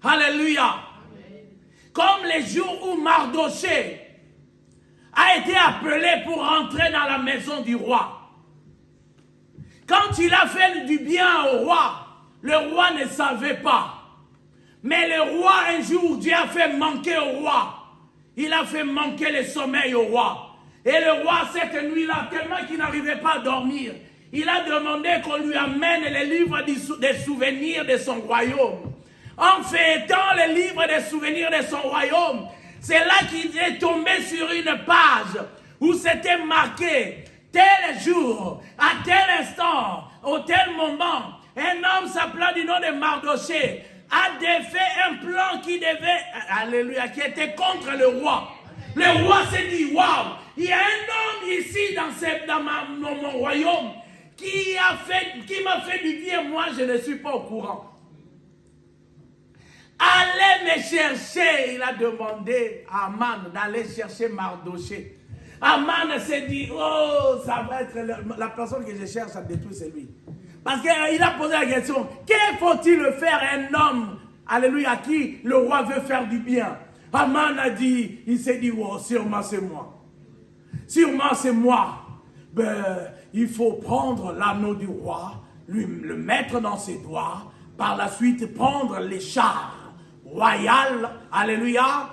Alléluia. Comme les jours où Mardoché a été appelé pour rentrer dans la maison du roi. Quand il a fait du bien au roi, le roi ne savait pas. Mais le roi, un jour, Dieu a fait manquer au roi. Il a fait manquer le sommeil au roi. Et le roi, cette nuit-là, tellement qu'il n'arrivait pas à dormir, il a demandé qu'on lui amène les livres des souvenirs de son royaume. En feuilletant les livres des souvenirs de son royaume, c'est là qu'il est tombé sur une page où c'était marqué tel jour, à tel instant, au tel moment, un homme s'appelant du nom de Mardoché a défait un plan qui devait, alléluia, qui était contre le roi. Le roi s'est dit, waouh, il y a un homme ici dans mon royaume qui m'a fait du bien, moi je ne suis pas au courant. Allez me chercher, il a demandé à Aman d'aller chercher Mardoché. Aman s'est dit, oh, ça va être la personne que je cherche à détruire, c'est lui. Parce qu'il a posé la question, que faut-il faire à un homme, alléluia, à qui le roi veut faire du bien? Aman a dit, il s'est dit, oh, sûrement c'est moi. Sûrement c'est moi. Ben, il faut prendre l'anneau du roi, le mettre dans ses doigts, par la suite prendre les chars royaux, alléluia,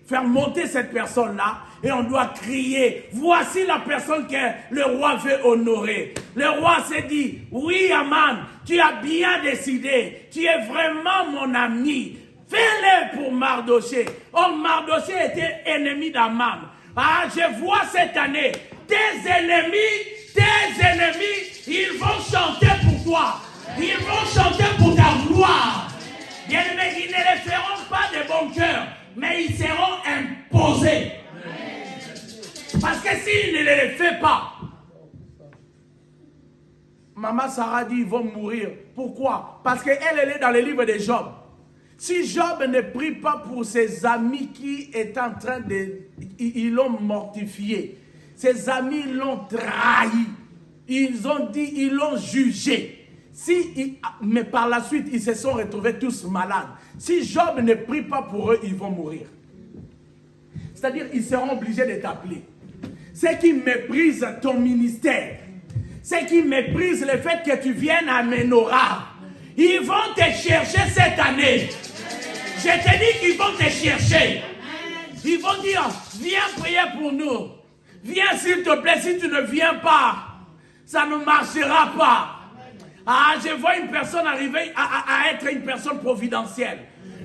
faire monter cette personne-là, et on doit crier, voici la personne que le roi veut honorer. Le roi s'est dit, oui Aman, tu as bien décidé, tu es vraiment mon ami, fais-le pour Mardoché. Oh, Mardoché était ennemi d'Aman. Ah, je vois cette année, tes ennemis, ils vont chanter pour toi, ils vont chanter pour ta gloire. Bien-aimés, ils ne les feront pas de bon cœur, mais ils seront imposés. Parce que s'il ne les fait pas, Maman Sarah dit, ils vont mourir. Pourquoi? Parce qu'elle est dans le livre de Job. Si Job ne prie pas pour ses amis qui est en train de... Ils l'ont mortifié. Ses amis l'ont trahi. Ils ont dit, ils l'ont jugé. Mais par la suite, ils se sont retrouvés tous malades. Si Job ne prie pas pour eux, ils vont mourir. C'est-à-dire, ils seront obligés de t'appeler. Ceux qui méprisent ton ministère, ceux qui méprisent le fait que tu viennes à Menorah, ils vont te chercher cette année. Je te dis qu'ils vont te chercher. Ils vont dire, viens prier pour nous. Viens s'il te plaît, si tu ne viens pas, ça ne marchera pas. Ah, je vois une personne arriver à être une personne providentielle.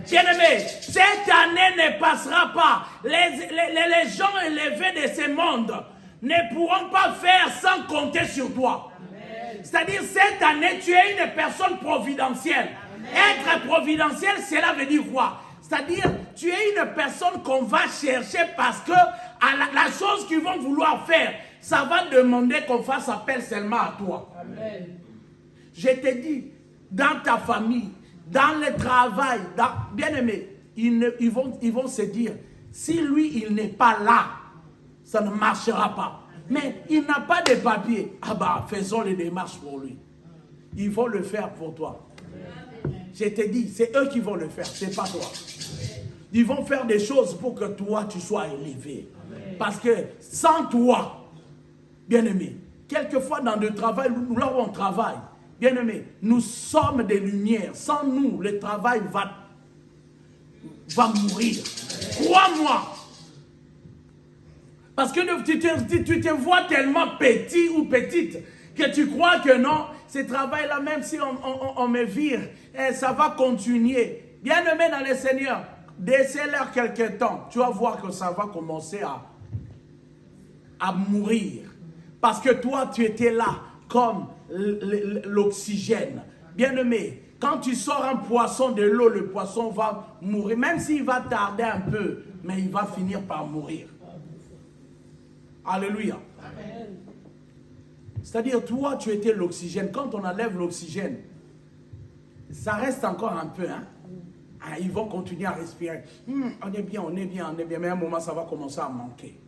Bien-aimé, cette année ne passera pas. Les gens élevés de ce monde ne pourront pas faire sans compter sur toi. C'est-à-dire, cette année, tu es une personne providentielle. Être providentiel, cela veut dire quoi? C'est-à-dire, tu es une personne qu'on va chercher parce que la chose qu'ils vont vouloir faire, ça va demander qu'on fasse appel seulement à toi. Amen. Je te dis, dans ta famille, dans le travail, bien-aimé, ils vont se dire, si lui, il n'est pas là, ça ne marchera pas. Mais il n'a pas de papier. Ah bah, faisons les démarches pour lui. Ils vont le faire pour toi. Je te dis, c'est eux qui vont le faire, c'est pas toi. Ils vont faire des choses pour que toi, tu sois élevé. Parce que sans toi, bien-aimé, quelquefois dans le travail, là où on travaille, bien-aimé, nous sommes des lumières. Sans nous, le travail va mourir. Crois-moi. Parce que tu te vois tellement petit ou petite que tu crois que non, ce travail-là, même si on me vire, ça va continuer. Bien-aimé dans le Seigneur, laisse-leur quelques temps. Tu vas voir que ça va commencer à mourir. Parce que toi, tu étais là comme l'oxygène. Bien-aimé, quand tu sors un poisson de l'eau, le poisson va mourir. Même s'il va tarder un peu, mais il va finir par mourir. Alléluia. C'est-à-dire, toi, tu étais l'oxygène. Quand on enlève l'oxygène, ça reste encore un peu. Hein? Ah, ils vont continuer à respirer. On est bien. Mais à un moment, ça va commencer à manquer.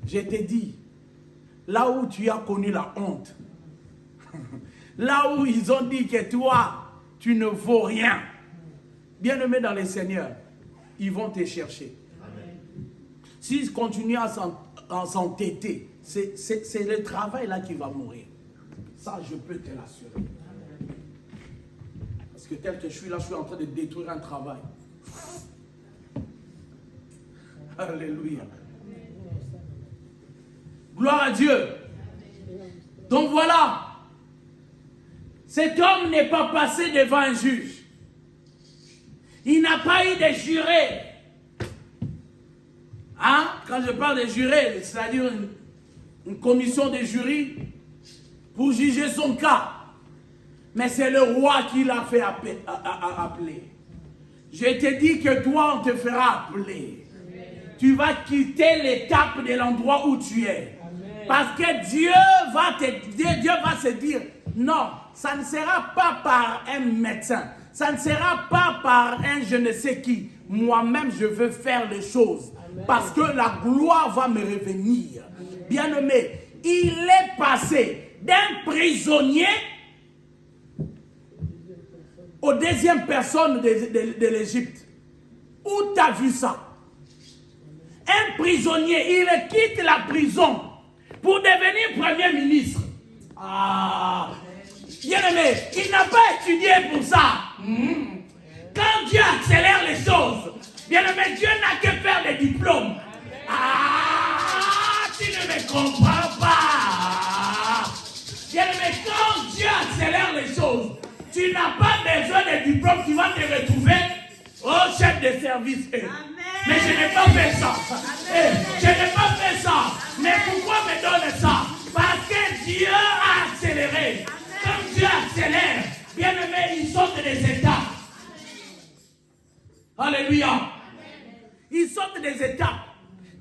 Je t'ai dit, là où tu as connu la honte, là où ils ont dit que toi, tu ne vaux rien, bien-aimé dans le Seigneur, ils vont te chercher. S'ils continuent à s'entêter, c'est le travail là qui va mourir. Ça, je peux te l'assurer. Parce que tel que je suis là, je suis en train de détruire un travail. Alléluia. Gloire à Dieu. Donc voilà. Cet homme n'est pas passé devant un juge. Il n'a pas eu de juré. Hein? Quand je parle de juré, c'est-à-dire une commission de jury pour juger son cas. Mais c'est le roi qui l'a fait appeler. Je te dis que toi, on te fera appeler. Amen. Tu vas quitter l'étape de l'endroit où tu es. Amen. Parce que Dieu va se dire, non, ça ne sera pas par un médecin. Ça ne sera pas par un je ne sais qui. Moi-même, je veux faire les choses. Amen. Parce que la gloire va me revenir. Bien-aimé, il est passé d'un prisonnier aux deuxième personne de l'Égypte. Où tu as vu ça? Un prisonnier, il quitte la prison pour devenir premier ministre. Ah, bien-aimé, il n'a pas étudié pour ça. Quand Dieu accélère les choses, bien-aimé, Dieu n'a que faire des diplômes. Ah, tu ne me comprends pas. Bien-aimé, quand Dieu accélère les choses, tu n'as pas besoin de diplôme qui va te retrouver au chef de service. Mais je n'ai pas fait ça. Je n'ai pas fait ça. Mais pourquoi me donne ça? Parce que Dieu a accéléré. Comme Dieu accélère, bien aimé, il saute des étapes. Alléluia. Il saute des étapes.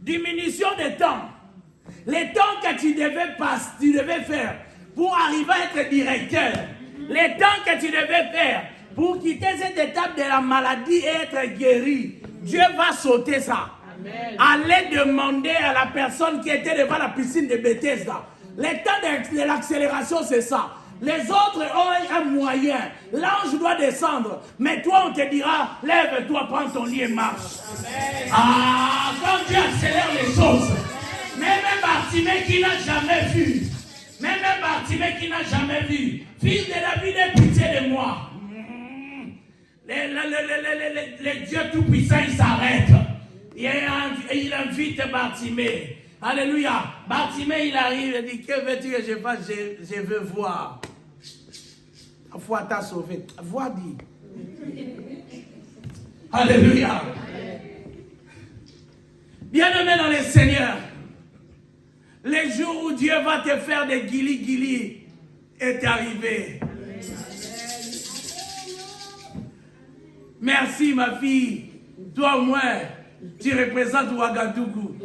Diminution des temps. Les temps que tu devais faire pour arriver à être directeur. Les temps que tu devais faire pour quitter cette étape de la maladie et être guéri, Dieu va sauter ça. Amen. Allez demander à la personne qui était devant la piscine de Bethesda. Les temps de l'accélération, c'est ça. Les autres ont un moyen. L'ange doit descendre. Mais toi, on te dira, lève-toi, prends ton lit et marche. Amen. Ah, quand Dieu accélère les choses, même un Bartimée qui n'a jamais vu, même un Bartimée qui n'a jamais vu, fils de David, aie pitié de moi. Les dieux tout-puissants, ils s'arrêtent. Il invite Bartimée. Alléluia. Bartimée, il arrive et dit, que veux-tu que je fasse? Je veux voir. La foi t'a sauvé. Vois, dit. Alléluia. Bien-aimé dans le Seigneur, les jours où Dieu va te faire des guili-guili est arrivé. Merci ma fille. Toi au moins, tu représentes Ouagadougou.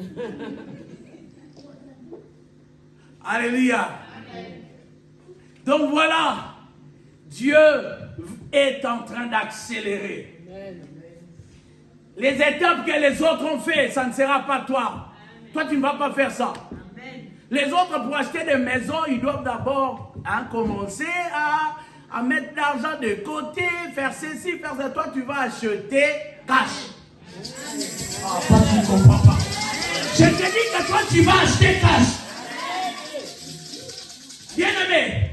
Alléluia. Donc voilà, Dieu est en train d'accélérer. Les étapes que les autres ont fait, ça ne sera pas toi. Toi, tu ne vas pas faire ça. Les autres, pour acheter des maisons, ils doivent d'abord commencer à mettre l'argent de côté, faire ceci, faire ça. Toi, tu vas acheter cash. Ah, toi, tu ne comprends pas. Je te dis que toi, tu vas acheter cash. Bien-aimé,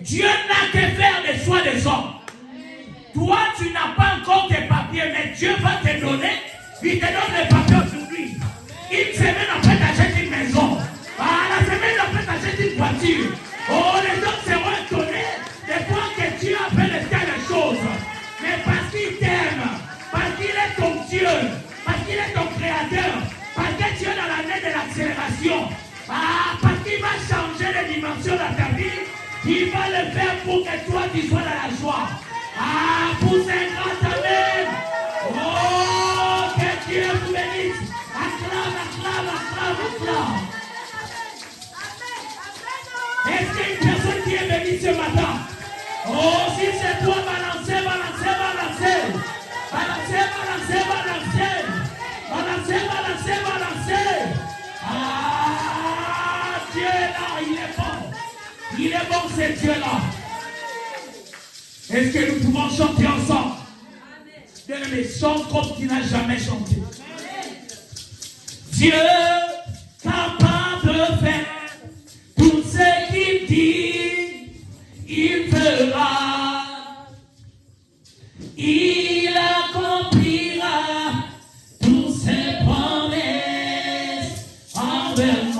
Dieu n'a que faire des choix des hommes. Toi, tu n'as pas encore tes papiers, mais Dieu va te donner. Il te donne les papiers aujourd'hui. Une semaine après, tu achètes une maison. La semaine après, tu achètes une voiture. Oh, les hommes seront étonnés des fois que Dieu a fait les choses. Mais parce qu'il t'aime, parce qu'il est ton Dieu, parce qu'il est ton créateur, parce que tu es dans l'année de l'accélération, parce qu'il va changer les dimensions de ta vie, il va le faire pour que toi tu sois dans la joie. Pousse un grand amen. Oh, que Dieu vous bénisse. Acclame, acclame, acclame, acclame. Est-ce qu'il y a une personne qui est bénie ce matin? Oh, si c'est toi, balancez, balancez, balancez. Balancez, balancez, balancez. Balancez, balancez, balancez. Dieu est là, il est bon. Il est bon, ce Dieu-là. Est-ce que nous pouvons chanter ensemble? Bien-aimé, chante comme tu n'as jamais chanté. Dieu capable de faire tout ce qu'il dit, il fera. perdu.